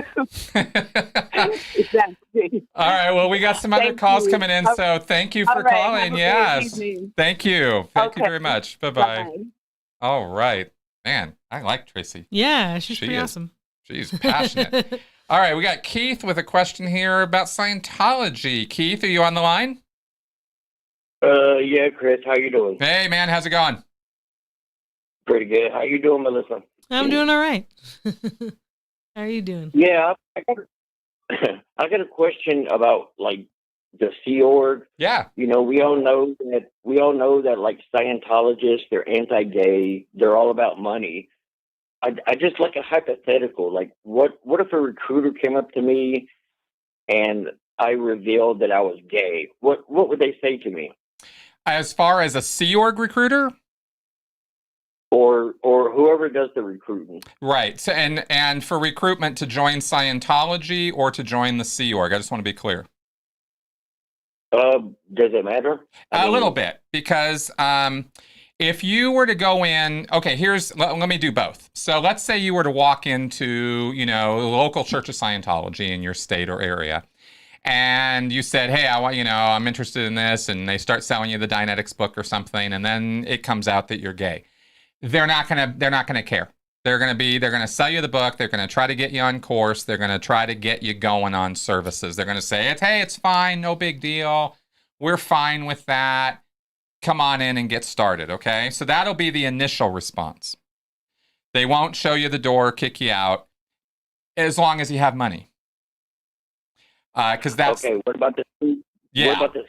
Exactly. All right. Well, we got some other calls you. coming in, so thank you All for right, calling. have a great Yes. evening. Thank you. Thank you Okay. very much. Bye-bye. Bye. All right. Man, I like Tracy. Yeah, she's She pretty is. awesome. She's passionate. All right. We got Keith with a question here about Scientology. Keith, are you on the line? Yeah, Chris, how you doing? Hey, man. How's it going? Pretty good. How you doing, Melissa? I'm doing all right. How are you doing? Yeah, I got a question about like the Sea Org. Yeah. You know, we all know that like Scientologists, they're anti-gay. They're all about money. I just like a hypothetical. Like, what if a recruiter came up to me and I revealed that I was gay? What would they say to me? As far as a Sea Org recruiter? Or whoever does the recruiting. Right. So, and for recruitment to join Scientology or to join the Sea Org, I just want to be clear. Does it matter? A little bit, because if you were to go in, okay, let me do both. So let's say you were to walk into, the local Church of Scientology in your state or area, and you said, hey, I'm interested in this, and they start selling you the Dianetics book or something, and then it comes out that you're gay. They're not gonna care. They're gonna sell you the book. They're gonna try to get you on course. They're gonna try to get you going on services. They're gonna say, hey, it's fine, no big deal. We're fine with that. Come on in and get started, okay? So that'll be the initial response. They won't show you the door, kick you out, as long as you have money. Because that's okay. What about the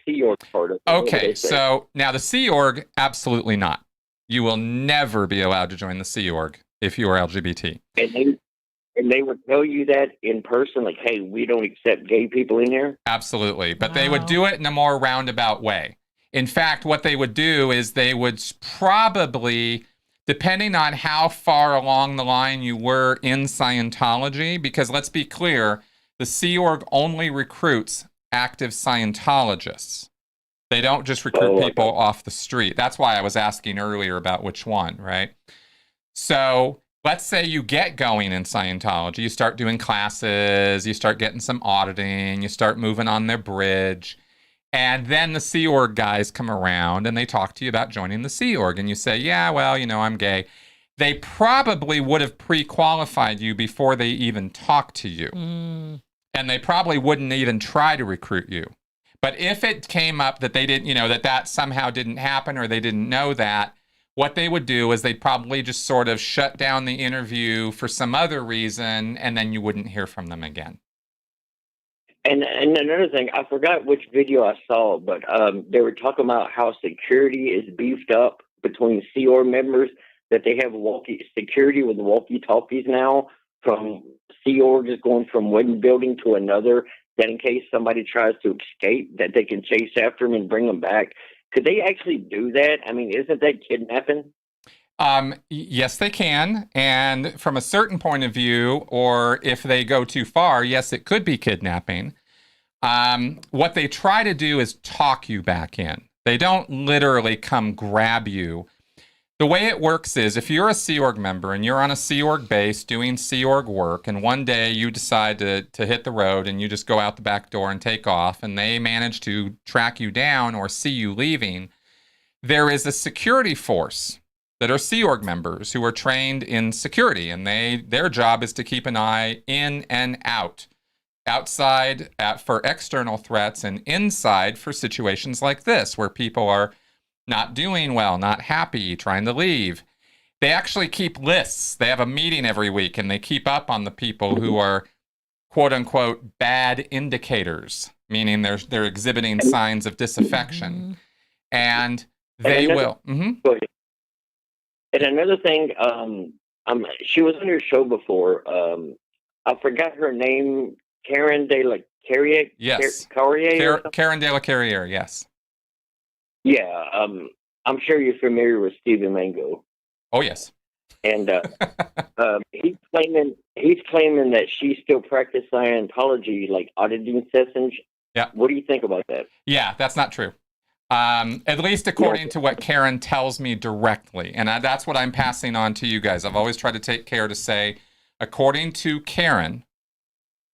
Sea Org part of it? Okay, so now the Sea Org, absolutely not. You will never be allowed to join the Sea Org if you are LGBT. And they would tell you that in person, like, hey, we don't accept gay people in here? Absolutely. But They would do it in a more roundabout way. In fact, what they would do is they would probably, depending on how far along the line you were in Scientology, because let's be clear, the Sea Org only recruits active Scientologists. They don't just recruit people off the street. That's why I was asking earlier about which one, right? So let's say you get going in Scientology, you start doing classes, you start getting some auditing, you start moving on their bridge, and then the Sea Org guys come around and they talk to you about joining the Sea Org, and you say, yeah, well, I'm gay. They probably would have pre-qualified you before they even talked to you. And they probably wouldn't even try to recruit you. But if it came up that they didn't, that somehow didn't happen or they didn't know that, what they would do is they'd probably just sort of shut down the interview for some other reason, and then you wouldn't hear from them again. And another thing, I forgot which video I saw, but they were talking about how security is beefed up between Sea Org members, that they have security with walkie-talkies now from Sea Org is going from one building to another, that in case somebody tries to escape, that they can chase after them and bring them back. Could they actually do that? I mean, isn't that kidnapping? Yes, they can. And from a certain point of view, or if they go too far, yes, it could be kidnapping. What they try to do is talk you back in. They don't literally come grab you. The way it works is if you're a Sea Org member and you're on a Sea Org base doing Sea Org work, and one day you decide to hit the road and you just go out the back door and take off, and they manage to track you down or see you leaving, there is a security force that are Sea Org members who are trained in security, and their job is to keep an eye in and out, outside for external threats and inside for situations like this where people are not doing well, not happy, trying to leave. They actually keep lists. They have a meeting every week, and they keep up on the people who are quote unquote bad indicators, meaning they're exhibiting signs of disaffection. And they will. Go ahead. And another thing, she was on your show before. I forgot her name, Karen de la Carriere? Yes. Karen de la Carriere, yes. Yeah, I'm sure you're familiar with Stephen Mango. Oh, yes. And he's claiming that she still practices Scientology, like auditing sessions. Yeah. What do you think about that? Yeah, that's not true. At least according to what Karen tells me directly. And that's what I'm passing on to you guys. I've always tried to take care to say, according to Karen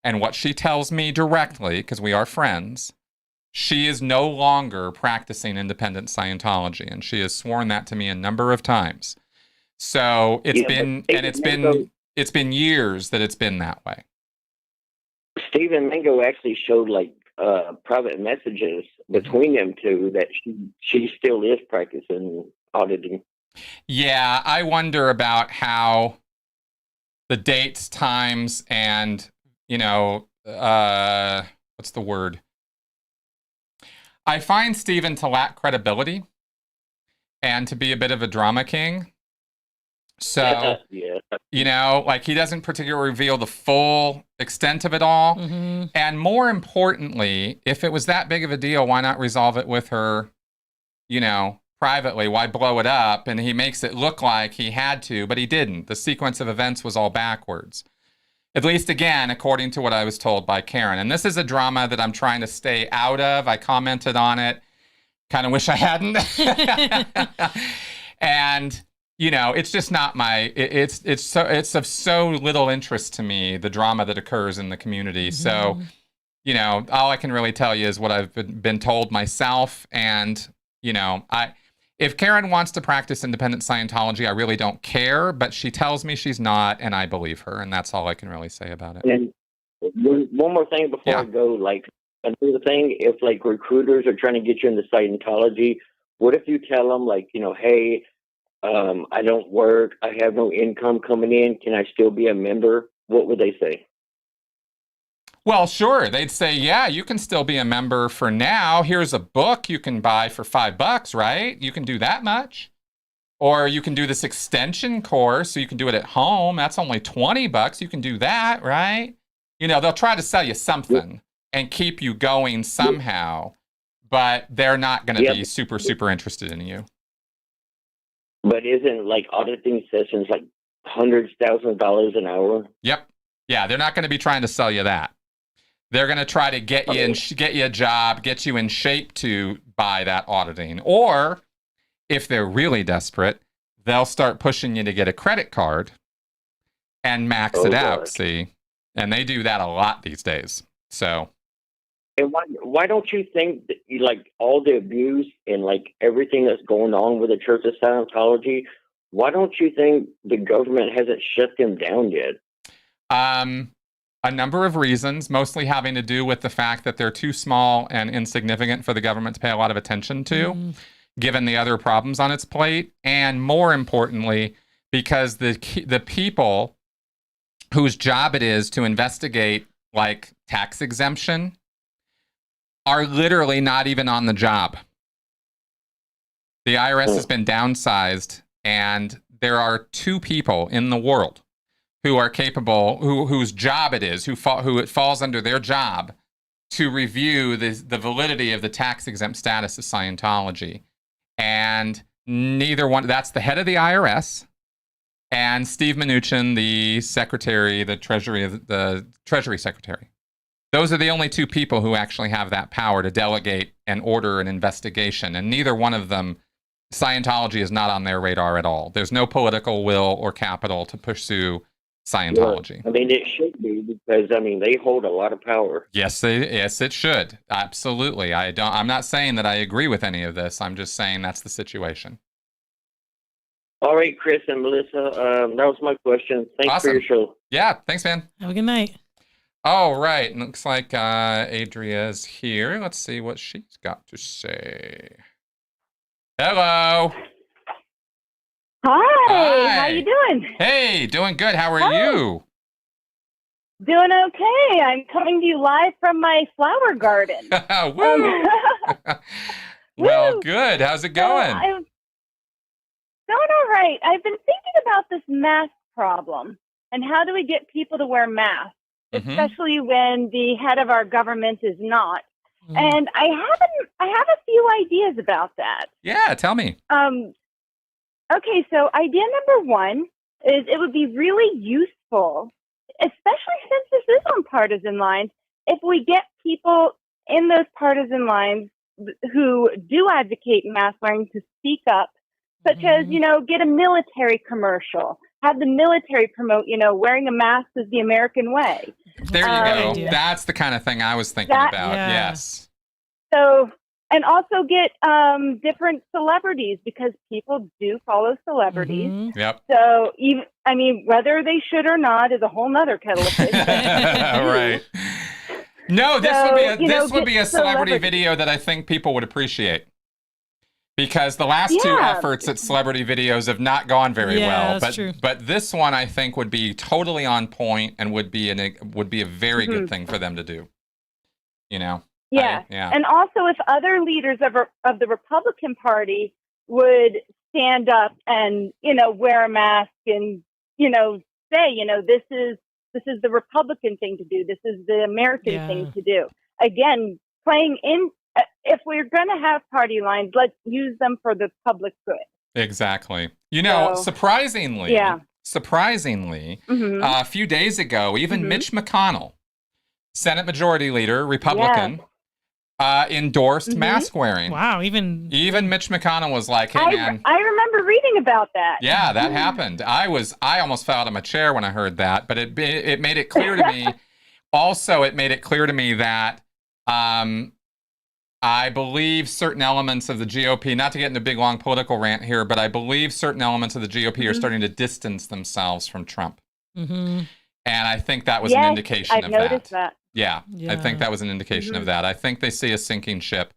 and what she tells me directly, because we are friends, she is no longer practicing independent Scientology, and she has sworn that to me a number of times. So it's been years that it's been that way. Stephen Mingo actually showed like private messages between them two that she still is practicing auditing. Yeah, I wonder about how the dates, times, and what's the word? I find Stephen to lack credibility and to be a bit of a drama king. So, like he doesn't particularly reveal the full extent of it all. Mm-hmm. And more importantly, if it was that big of a deal, why not resolve it with her, privately? Why blow it up? And he makes it look like he had to, but he didn't. The sequence of events was all backwards. At least, again, according to what I was told by Karen. And this is a drama that I'm trying to stay out of. I commented on it. Kind of wish I hadn't. And it's just not my. It's of so little interest to me, the drama that occurs in the community. Mm-hmm. So, all I can really tell you is what I've been told myself. And if Karen wants to practice independent Scientology, I really don't care. But she tells me she's not, and I believe her, and that's all I can really say about it. And one more thing before I go, like another thing, if like recruiters are trying to get you into Scientology, what if you tell them like, hey, I don't work, I have no income coming in, can I still be a member? What would they say? Well, sure. They'd say, yeah, you can still be a member for now. Here's a book you can buy for $5, right? You can do that much. Or you can do this extension course, so you can do it at home. That's only $20. You can do that, right? They'll try to sell you something and keep you going somehow, but they're not going to be super, super interested in you. But isn't like auditing sessions like hundreds, thousands of dollars an hour? Yep. Yeah, they're not going to be trying to sell you that. They're going to try to get you get you a job, get you in shape to buy that auditing. Or if they're really desperate, they'll start pushing you to get a credit card and max it out. See, and they do that a lot these days. So, and why don't you think that like all the abuse and like everything that's going on with the Church of Scientology? Why don't you think the government hasn't shut them down yet? A number of reasons, mostly having to do with the fact that they're too small and insignificant for the government to pay a lot of attention to, given the other problems on its plate. And more importantly, because the people whose job it is to investigate like tax exemption are literally not even on the job. The IRS has been downsized, and there are 2 people in the world who are capable, whose job it is, who it falls under their job to review the validity of the tax-exempt status of Scientology. And neither one, that's the head of the IRS and Steve Mnuchin, the secretary, the Treasury Secretary. Those are the only 2 people who actually have that power to delegate and order an investigation. And neither one of them, Scientology is not on their radar at all. There's no political will or capital to pursue Scientology. Well, it should be, because they hold a lot of power. Yes, it should. Absolutely. I'm not saying that I agree with any of this. I'm just saying that's the situation. All right, Chris and Melissa, that was my question. Thanks for your show. Yeah, thanks, man. Have a good night. All right. Looks like Adria's here. Let's see what she's got to say. Hello. Hi. How you doing? Hey, doing good. How are you? Doing okay. I'm coming to you live from my flower garden. Woo! Well, good. How's it going? Going all right. I've been thinking about this mask problem and how do we get people to wear masks, especially when the head of our government is not. And I have a few ideas about that. Yeah, tell me. Okay, so idea number 1 is it would be really useful, especially since this is on partisan lines, if we get people in those partisan lines who do advocate mask wearing to speak up, such as, get a military commercial have the military promote, wearing a mask is the American way. There you go. idea. That's the kind of thing I was thinking about. Yeah. Yes. So, and also get different celebrities, because people do follow celebrities. Mm-hmm. Yep. So, whether they should or not is a whole nother kettle of fish. Right. No, this would be a celebrity video that I think people would appreciate. Because the last two efforts at celebrity videos have not gone very well. That's true. But this one I think would be totally on point and would be a very good thing for them to do. Yeah. Yeah. And also, if other leaders of the Republican Party would stand up and, wear a mask and, say, this is the Republican thing to do. This is the American thing to do. Again, playing in, if we're going to have party lines, let's use them for the public good. Exactly. Surprisingly, a few days ago, even Mitch McConnell, Senate Majority Leader, Republican, endorsed mask wearing. Wow, even Mitch McConnell was like, "Hey, man." I remember reading about that. Yeah, that happened. I almost fell out of my chair when I heard that, but it made it clear to me. Also, it made it clear to me that I believe certain elements of the GOP, not to get into a big, long political rant here, but I believe certain elements of the GOP are starting to distance themselves from Trump. And I think that was an indication of that. I've noticed that. Yeah, I think that was an indication of that. I think they see a sinking ship.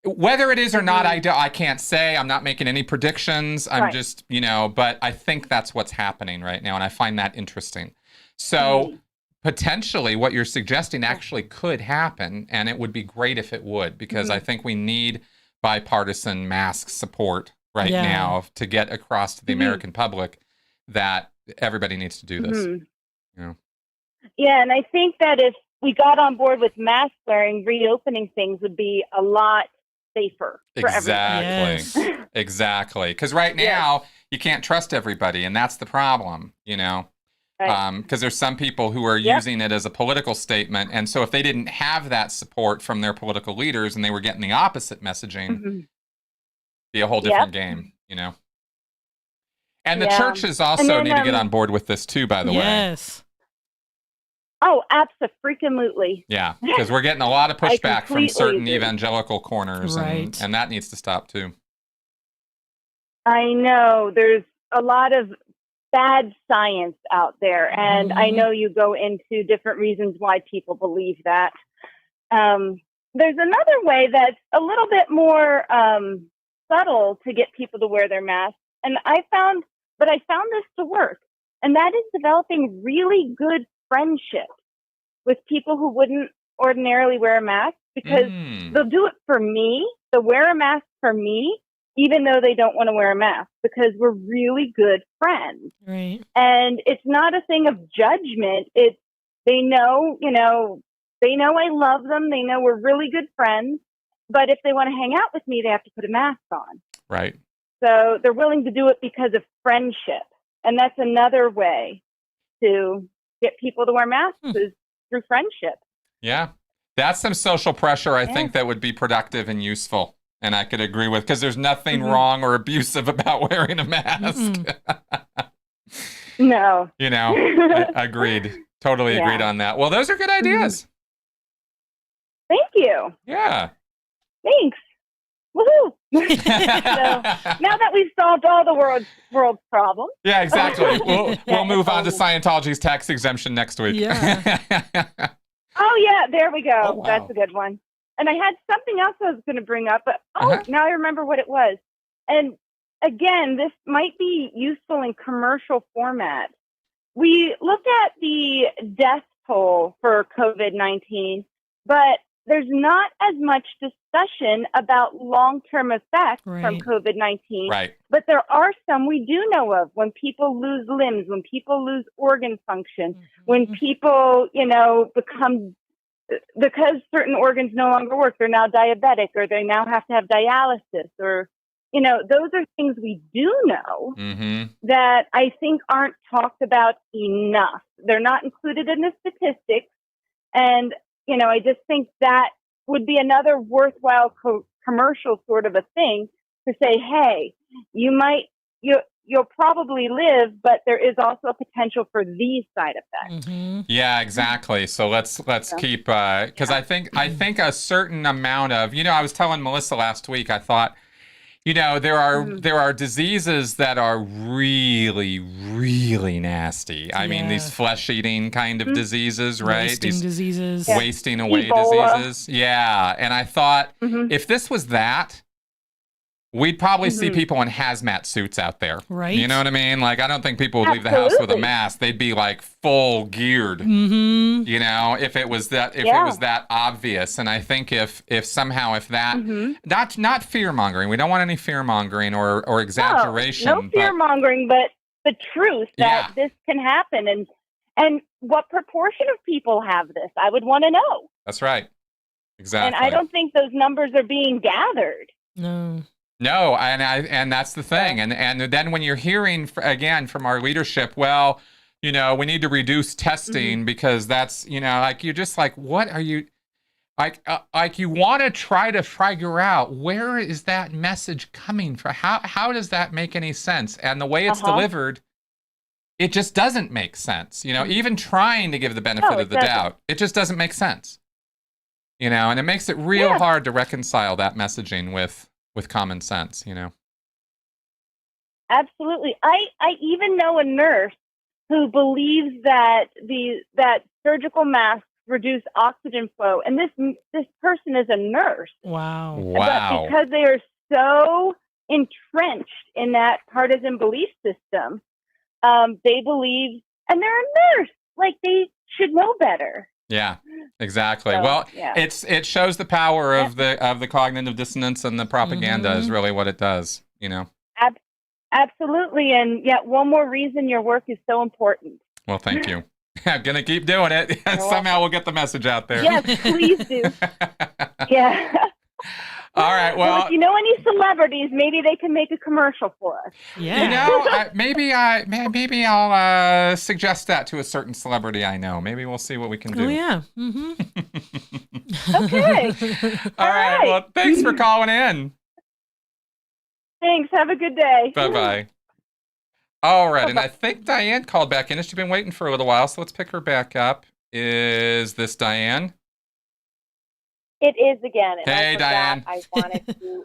Whether it is or not, I can't say. I'm not making any predictions. I'm just, but I think that's what's happening right now, and I find that interesting. So potentially what you're suggesting actually could happen, and it would be great if it would, because I think we need bipartisan mask support right now to get across to the American public that everybody needs to do this. Yeah, and I think that if we got on board with mask wearing, reopening things would be a lot safer for everybody. Exactly. Because right now you can't trust everybody, and that's the problem, because there's some people who are using it as a political statement, and so if they didn't have that support from their political leaders and they were getting the opposite messaging, be a whole different game, And the churches also need to get on board with this too, by the way. Yes. Oh, absolutely. Yeah, because we're getting a lot of pushback from certain evangelical corners, and that needs to stop too. I know. There's a lot of bad science out there, and I know you go into different reasons why people believe that. There's another way that's a little bit more subtle to get people to wear their masks, and I found this to work, and that is developing really good friendship with people who wouldn't ordinarily wear a mask, because they'll do it for me. They'll wear a mask for me, even though they don't want to wear a mask, because we're really good friends. Right. And it's not a thing of judgment. They know I love them. They know we're really good friends. But if they want to hang out with me, they have to put a mask on. Right. So they're willing to do it because of friendship. And that's another way to get people to wear masks is through friendship. Yeah. That's some social pressure, I think, that would be productive and useful. And I could agree with, because there's nothing wrong or abusive about wearing a mask. No. Agreed. Totally agreed on that. Well, those are good ideas. Thank you. Yeah. Thanks. Woohoo! So now that we've solved all the world's problems. Yeah, exactly. We'll move on to Scientology's tax exemption next week. Yeah. Oh, yeah. There we go. Oh, wow. That's a good one. And I had something else I was going to bring up, but now I remember what it was. And again, this might be useful in commercial format. We looked at the death toll for COVID-19, but there's not as much discussion about long-term effects from COVID-19. Right. But there are some we do know of, when people lose limbs, when people lose organ function, when people, become, because certain organs no longer work, they're now diabetic, or they now have to have dialysis, or, those are things we do know that I think aren't talked about enough. They're not included in the statistics. And, I just think that would be another worthwhile commercial sort of a thing to say, hey, you you'll probably live, but there is also a potential for these side effects. Mm-hmm. Yeah, exactly. So let's keep because I think a certain amount of, I was telling Melissa last week, I thought, there are diseases that are really, really nasty. I mean, these flesh-eating kind of diseases, right? Wasting diseases. Wasting away Ebola. diseases. Yeah. And I thought, if this was that, we'd probably see people in hazmat suits out there. Right. You know what I mean? Like, I don't think people would leave the house with a mask. They'd be like full geared. Mm-hmm. If it was that obvious. And I think if that, not fear mongering, we don't want any fear mongering or exaggeration. No fear mongering, but the truth that this can happen, and what proportion of people have this, I would want to know. That's right. Exactly. And I don't think those numbers are being gathered. No, and that's the thing. And then when you're hearing, again, from our leadership, well, we need to reduce testing because that's, like, you're just like, what are you, like you want to try to figure out where is that message coming from? How does that make any sense? And the way it's delivered, it just doesn't make sense. Even trying to give the benefit of the doubt, it just doesn't make sense. And it makes it real hard to reconcile that messaging with common sense, Absolutely. I even know a nurse who believes that that surgical masks reduce oxygen flow, and this person is a nurse. Wow. But because they are so entrenched in that partisan belief system, they believe, and they're a nurse, like they should know better. Yeah, exactly. So, well, it shows the power of the cognitive dissonance, and the propaganda is really what it does, Absolutely, and yet one more reason your work is so important. Well, thank you. I'm gonna keep doing it. Somehow we'll get the message out there. Yes, please do. Yeah. All right. Well, if you know any celebrities, maybe they can make a commercial for us. Yeah. Maybe I'll suggest that to a certain celebrity I know. Maybe we'll see what we can do. Oh yeah. Mm-hmm. Okay. All right. Well, thanks for calling in. Thanks. Have a good day. Bye-bye. All right. And I think Diane called back in. She's been waiting for a little while, so let's pick her back up. Is this Diane? It is again. And hey, Diane. I wanted to.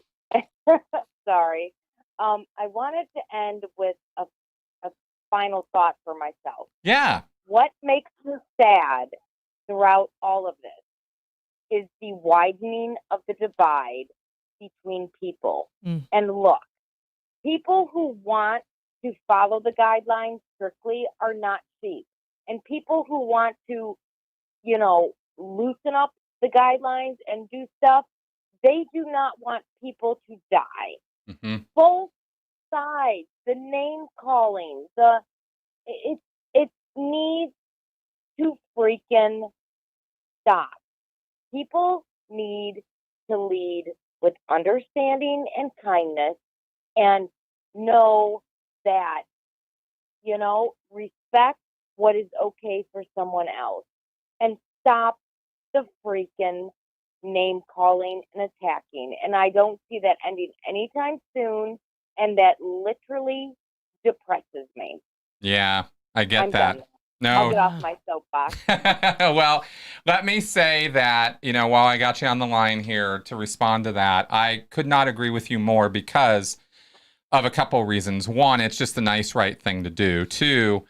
Sorry. I wanted to end with a final thought for myself. Yeah. What makes me sad throughout all of this is the widening of the divide between people. And look, people who want to follow the guidelines strictly are not cheap. And people who want to, loosen up the guidelines and do stuff, they do not want people to die. Both sides, the name calling, it needs to freaking stop. People need to lead with understanding and kindness, and know that, respect what is okay for someone else, and stop the freaking name calling and attacking. And I don't see that ending anytime soon, and that literally depresses me. Yeah, I get I'm that. done. No. I'll get off my soapbox. Well, let me say that, while I got you on the line here to respond to that, I could not agree with you more because of a couple reasons. One, it's just the nice, right thing to do. Two,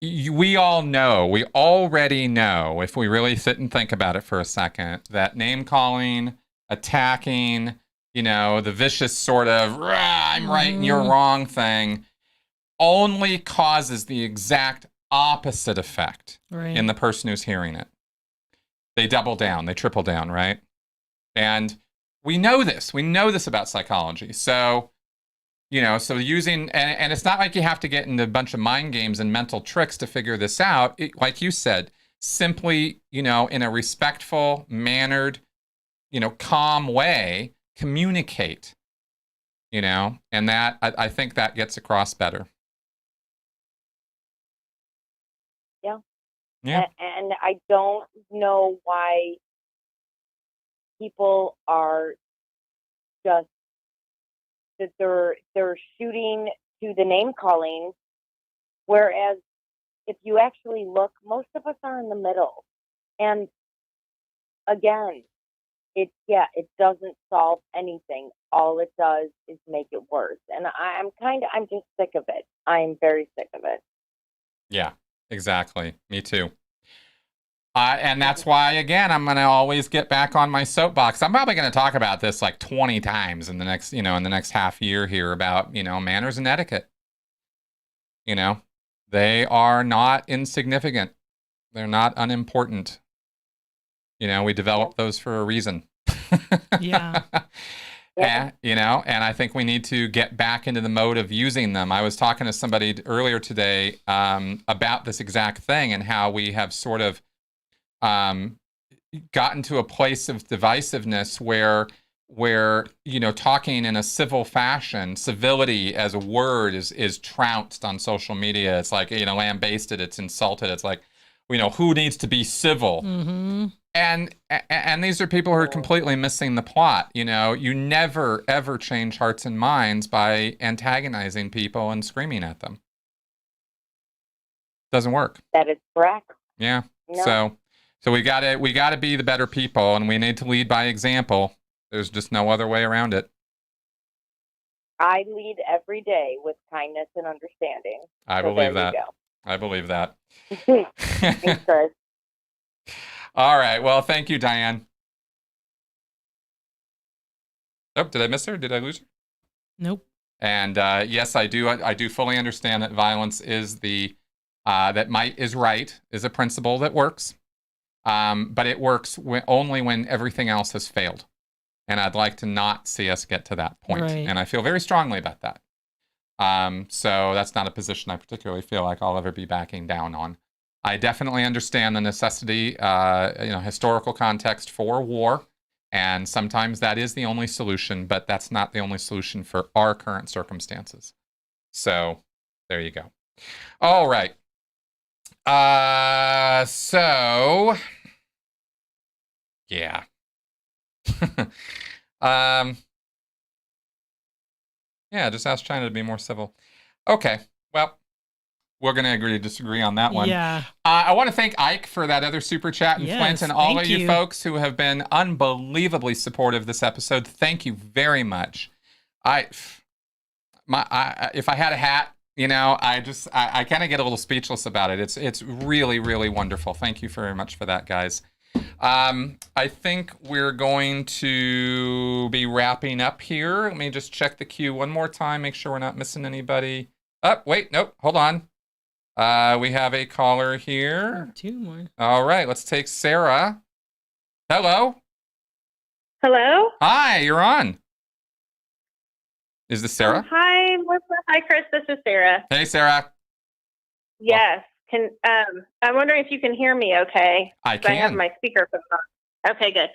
we already know, if we really sit and think about it for a second, that name calling, attacking, the vicious sort of, I'm right and you're wrong thing, only causes the exact opposite effect in the person who's hearing it. They double down, they triple down, right? And we know this about psychology. So, so using, and it's not like you have to get into a bunch of mind games and mental tricks to figure this out. Like you said, simply, in a respectful, mannered, calm way, communicate, and that, I think that gets across better. Yeah. And I don't know why people are just that they're shooting to the name calling, whereas if you actually look, most of us are in the middle. And again, it doesn't solve anything. All it does is make it worse. And I'm just sick of it. I'm very sick of it. Yeah, exactly. Me too. And that's why, again, I'm going to always get back on my soapbox. I'm probably going to talk about this like 20 times in the next half year here about, manners and etiquette. They are not insignificant. They're not unimportant. We developed those for a reason. Yeah. And I think we need to get back into the mode of using them. I was talking to somebody earlier today about this exact thing and how we have sort of gotten to a place of divisiveness where talking in a civil fashion, civility as a word is trounced on social media. It's like, lambasted, it's insulted. It's like, who needs to be civil? Mm-hmm. And these are people who are completely missing the plot. You never, ever change hearts and minds by antagonizing people and screaming at them. Doesn't work. That is correct. Yeah. No. So we gotta be the better people, and we need to lead by example. There's just no other way around it. I lead every day with kindness and understanding. I believe that. I believe that. Thanks, Chris. All right. Well, thank you, Diane. Oh, did I miss her? Did I lose her? Nope. And yes, I do. I do fully understand that violence is that might is right, is a principle that works. But it works only when everything else has failed. And I'd like to not see us get to that point. Right. And I feel very strongly about that. So that's not a position I particularly feel like I'll ever be backing down on. I definitely understand the necessity, historical context for war. And sometimes that is the only solution, but that's not the only solution for our current circumstances. So there you go. All right. So yeah. Yeah, just ask China to be more civil. Okay, well, we're going to agree to disagree on that one. Yeah. I want to thank Ike for that other super chat, and Yes, Flint, and all thank of you you. folks who have been unbelievably supportive this episode. Thank you very much. If I had a hat, I kind of get a little speechless about it. It's really, really wonderful. Thank you very much for that, guys. I think we're going to be wrapping up here. Let me just check the queue one more time, make sure we're not missing anybody. Oh, wait, nope, hold on. We have a caller here. 2 more. All right, let's take Sarah. Hello. Hello? Hi, you're on. Is this Sarah? Hi, Melissa. Hi, Chris. This is Sarah. Hey, Sarah. Yes. I'm wondering if you can hear me okay. I I have can. my speaker put on. Okay, good.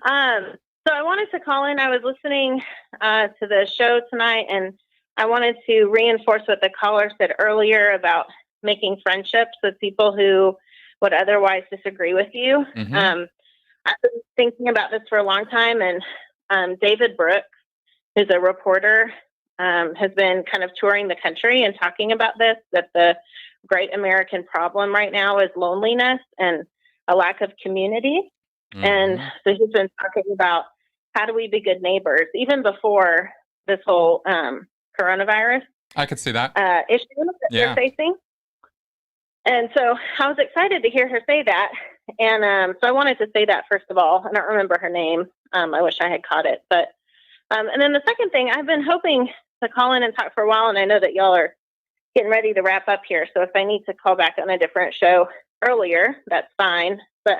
So I wanted to call in. I was listening to the show tonight, and I wanted to reinforce what the caller said earlier about making friendships with people who would otherwise disagree with you. Mhm. I've been thinking about this for a long time, and David Brooks, who's a reporter, has been kind of touring the country and talking about this, that the great American problem right now is loneliness and a lack of community. Mhm. And so he's been talking about how do we be good neighbors, even before this whole coronavirus I could see that. issue that Yeah. they're facing. And so I was excited to hear her say that. And so I wanted to say that, first of all. I don't remember her name. I wish I had caught it. But and then the second thing, I've been hoping to call in and talk for a while, and I know that y'all are getting ready to wrap up here. So if I need to call back on a different show earlier, that's fine. But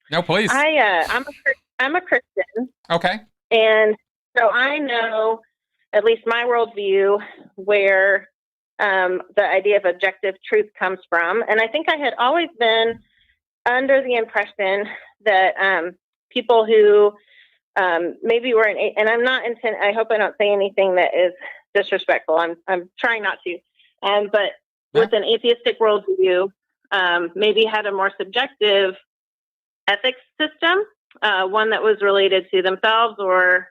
No, please. I'm a Christian, Okay. and so I know at least my worldview where the idea of objective truth comes from. And I think I had always been under the impression that people who maybe were and I'm not I hope I don't say anything that is disrespectful. I'm trying not to. But with an atheistic worldview, maybe had a more subjective ethics system, one that was related to themselves or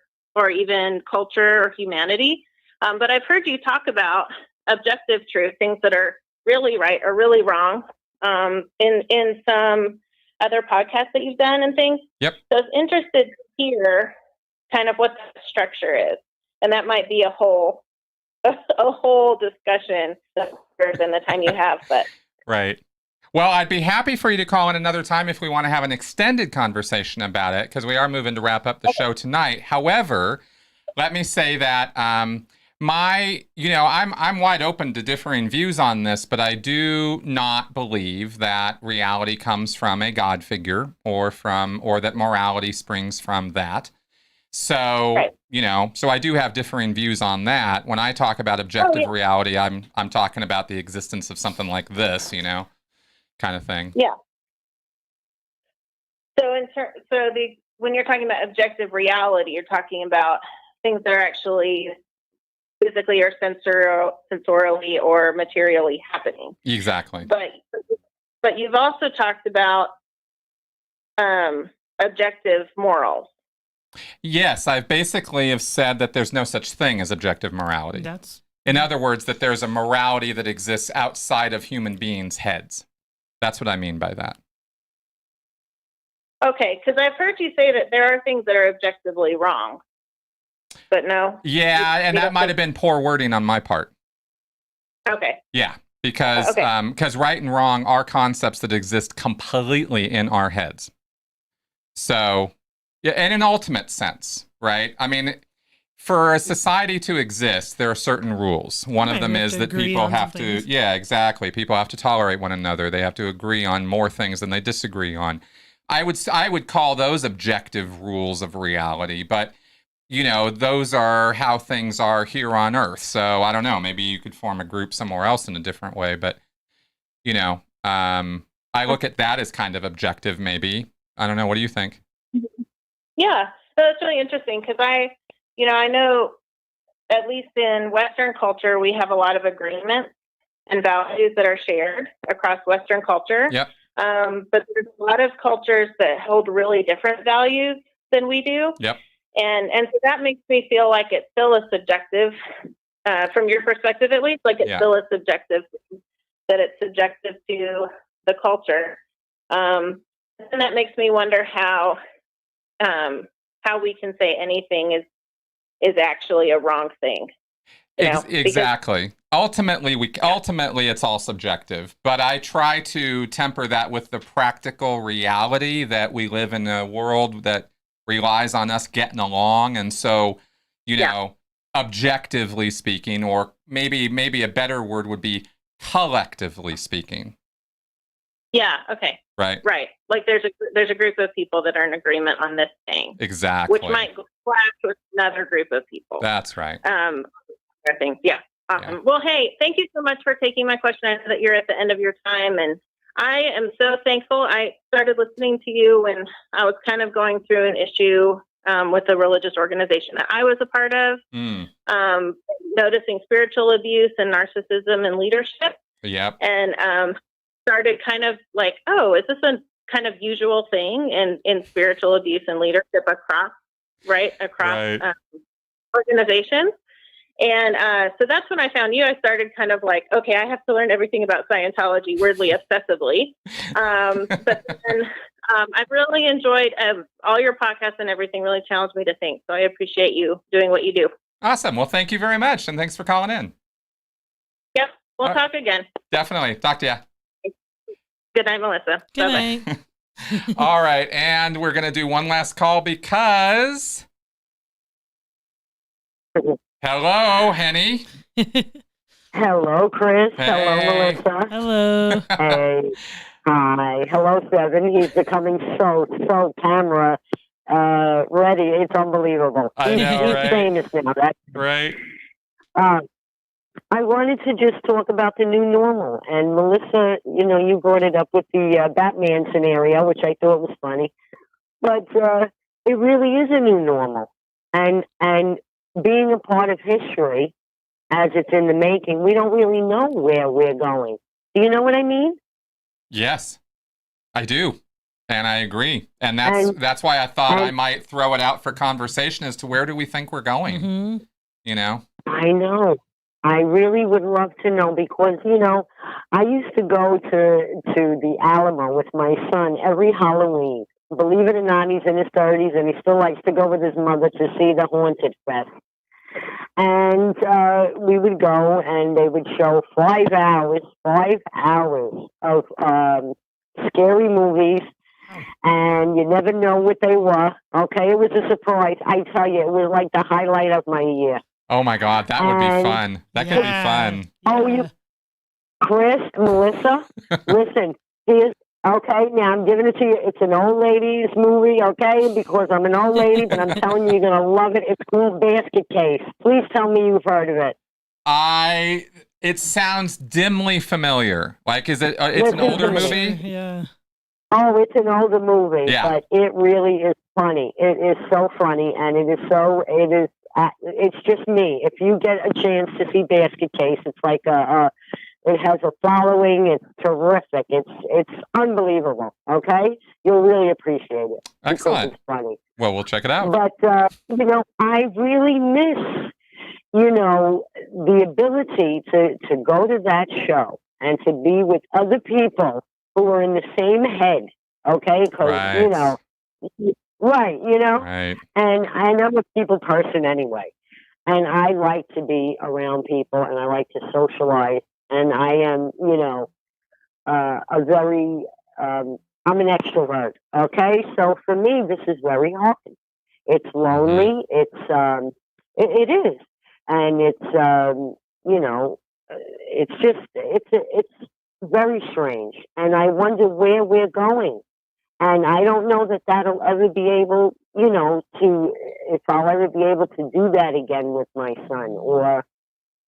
even culture or humanity. But I've heard you talk about objective truth, things that are really right or really wrong, in some other podcasts that you've done and things. Yep. So I was interested to hear kind of what the structure is. And that might be a whole discussion longer than the time you have, but. Right. Well, I'd be happy for you to call in another time if we want to have an extended conversation about it, because we are moving to wrap up the show tonight. However, let me say that I'm wide open to differing views on this, but I do not believe that reality comes from a God figure or that morality springs from that. So, right. So I do have differing views on that. When I talk about objective reality, I'm talking about the existence of something like this, kind of thing. Yeah. So when you're talking about objective reality, you're talking about things that are actually physically or sensorially or materially happening. Exactly. But you've also talked about objective morals. Yes, I've basically have said that there's no such thing as objective morality. In other words, that there's a morality that exists outside of human beings' heads. That's what I mean by that. Okay, because I've heard you say that there are things that are objectively wrong, but no. Yeah, and that might have been poor wording on my part. Okay. Yeah, because right and wrong are concepts that exist completely in our heads. So, yeah, in an ultimate sense, right? I mean, for a society to exist, there are certain rules. One of them is that people have to, exactly. People have to tolerate one another. They have to agree on more things than they disagree on. I would call those objective rules of reality, but those are how things are here on Earth. So I don't know, maybe you could form a group somewhere else in a different way, but I look at that as kind of objective, maybe. I don't know. What do you think? Yeah, that's really interesting because I know at least in Western culture, we have a lot of agreements and values that are shared across Western culture. Yep. But there's a lot of cultures that hold really different values than we do. Yep. And so that makes me feel like it's still a subjective, from your perspective at least, like it's still a subjective, that it's subjective to the culture. And that makes me wonder how we can say anything is actually a wrong thing. Exactly. Ultimately, it's all subjective, but I try to temper that with the practical reality that we live in a world that relies on us getting along. And so, objectively speaking, or maybe a better word would be collectively speaking. Yeah. Okay. Right. Like there's a group of people that are in agreement on this thing. Exactly. Which might clash with another group of people. That's right. I think. Yeah. Awesome. Yeah. Well, hey, thank you so much for taking my question. I know that you're at the end of your time, and I am so thankful. I started listening to you when I was kind of going through an issue with a religious organization that I was a part of, noticing spiritual abuse and narcissism in leadership. Yep. And started kind of like, oh, is this a kind of usual thing in spiritual abuse and leadership across organizations? And so that's when I found you. I started kind of like, okay, I have to learn everything about Scientology, weirdly, obsessively. But then I've really enjoyed all your podcasts, and everything really challenged me to think. So I appreciate you doing what you do. Awesome. Well, thank you very much. And thanks for calling in. Yep. We'll talk again. Definitely. Talk to you. Good night, Melissa. Good night. All right. And we're going to do one last call because... Hello, Henny. Hello, Chris. Hey. Hello, Melissa. Hello. Hey. Hi. Hello, Seven. He's becoming so camera ready. It's unbelievable. I know, He's right? famous now. That's right. I wanted to just talk about the new normal. And Melissa, you brought it up with the Batman scenario, which I thought was funny. But it really is a new normal. And being a part of history, as it's in the making, we don't really know where we're going. Do you know what I mean? Yes, I do. And I agree. And that's why I thought I might throw it out for conversation as to where do we think we're going, Mm-hmm. I know. I really would love to know because, I used to go to the Alamo with my son every Halloween. Believe it or not, he's in his 30s and he still likes to go with his mother to see the Haunted Fest. And we would go and they would show 5 hours of scary movies. And you never know what they were. Okay, it was a surprise. I tell you, it was like the highlight of my year. Oh my God, that would be fun. That could be fun. Oh, Chris, Melissa, listen, okay, now I'm giving it to you. It's an old lady's movie, okay, because I'm an old lady, but I'm telling you, you're going to love it. It's called Basket Case. Please tell me you've heard of it. It sounds dimly familiar. Like, it's an older movie? Yeah. Oh, it's an older movie, but it really is funny. It is so funny, and it's just me. If you get a chance to see Basket Case, it's like it has a following. It's terrific. It's unbelievable. Okay, you'll really appreciate it. Excellent. It's funny. Well, we'll check it out. But I really miss the ability to go to that show and to be with other people who are in the same head. Okay, because right. And I'm a people person anyway, and I like to be around people and I like to socialize. And I am, I'm an extrovert. Okay, so for me, this is very hard. It's lonely. It's it is, and it's very strange. And I wonder where we're going. And I don't know that that'll ever be able, if I'll ever be able to do that again with my son, or.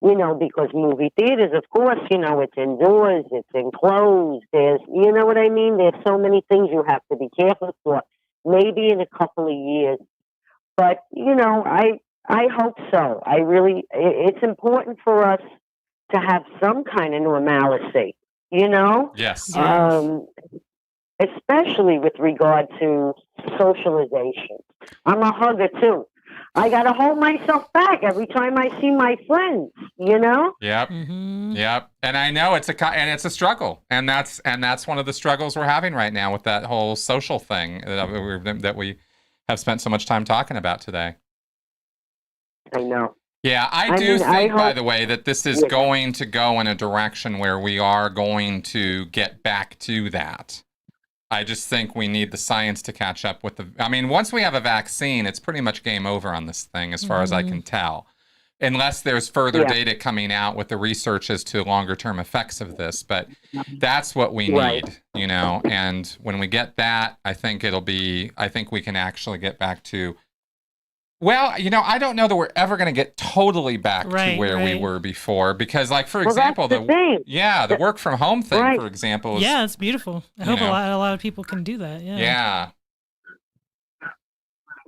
Because movie theaters, of course, it's indoors, it's enclosed. There's, you know what I mean? There's so many things you have to be careful for. Maybe in a couple of years, but I hope so. It's important for us to have some kind of normalcy. Yes. Especially with regard to socialization. I'm a hugger too. I got to hold myself back every time I see my friends, Yep. Mm-hmm. Yep. And I know it's a struggle. And that's one of the struggles we're having right now with that whole social thing that we have spent so much time talking about today. I know. Yeah, I think, by the way, that this is going to go in a direction where we are going to get back to that. I just think we need the science to catch up with once we have a vaccine, it's pretty much game over on this thing, as far as I can tell. Unless there's further data coming out with the research as to longer term effects of this. But that's what we need, and when we get that, I think we can actually get back to, I don't know that we're ever going to get totally back to where we were before, because, like, for example, the work from home thing, for example. It's beautiful. I hope a lot of people can do that. Yeah.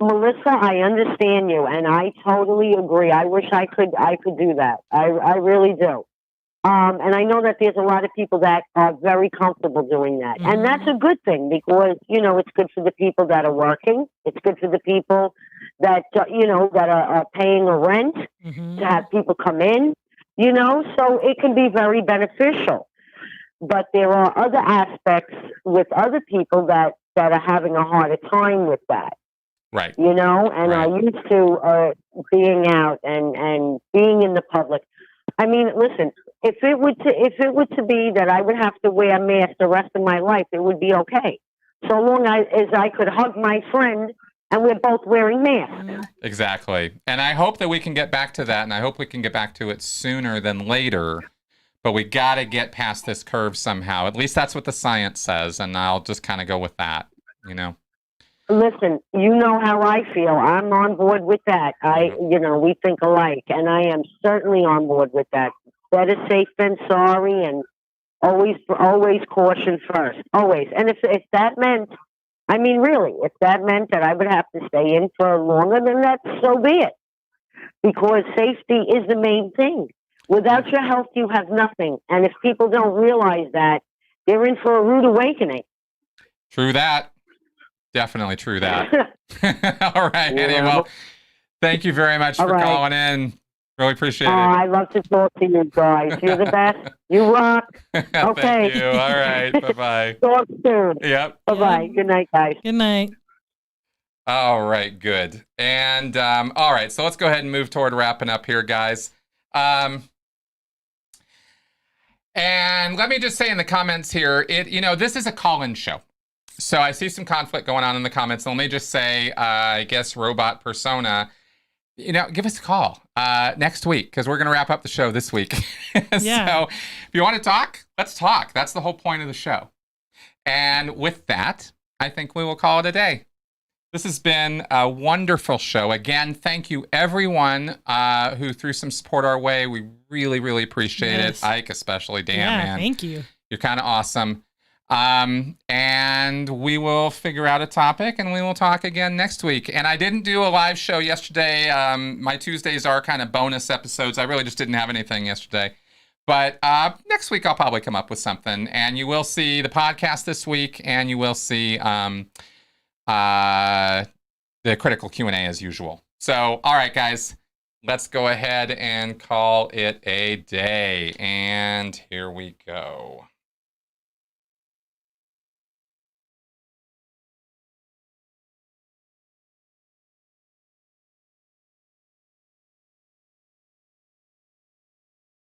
Melissa, I understand you, and I totally agree. I wish I could do that. I really do. And I know that there's a lot of people that are very comfortable doing that. Mm-hmm. And that's a good thing because, it's good for the people that are working. It's good for the people that, that are paying a rent, to have people come in, so it can be very beneficial. But there are other aspects with other people that are having a harder time with that. Right. And I used to being out and being in the public. I mean, listen, if it were to be that I would have to wear a mask the rest of my life, it would be okay. So long as I could hug my friend and we're both wearing masks. Exactly. And I hope that we can get back to that, and I hope we can get back to it sooner than later. But we got to get past this curve somehow. At least that's what the science says, and I'll just kind of go with that, Listen, you know how I feel. I'm on board with that. We think alike, and I am certainly on board with that. Better safe than sorry, and always caution first. Always. And if that meant, if that meant that I would have to stay in for longer than that, so be it. Because safety is the main thing. Without your health, you have nothing. And if people don't realize that, they're in for a rude awakening. True that. Definitely true that. All right, Annie. Well, thank you very much for calling in. Really appreciate it. I love to talk to you guys. You're the best. You rock. Okay. Thank you. All right. Bye-bye. Talk soon. Yep. Bye-bye. Yeah. Good night, guys. Good night. All right, good. And all right, so let's go ahead and move toward wrapping up here, guys. And let me just say in the comments here, this is a call-in show. So I see some conflict going on in the comments. Let me just say, I guess robot persona, give us a call next week, because we're going to wrap up the show this week. Yeah. So if you want to talk, let's talk. That's the whole point of the show. And with that, I think we will call it a day. This has been a wonderful show. Again, thank you, everyone who threw some support our way. We really, really appreciate it. Ike especially. Damn, man. Thank you. You're kind of awesome. And we will figure out a topic, and we will talk again next week. And I didn't do a live show yesterday. My Tuesdays are kind of bonus episodes. I really just didn't have anything yesterday. But next week, I'll probably come up with something. And you will see the podcast this week, and you will see... the critical Q&A as usual. So, all right, guys, let's go ahead and call it a day. And here we go.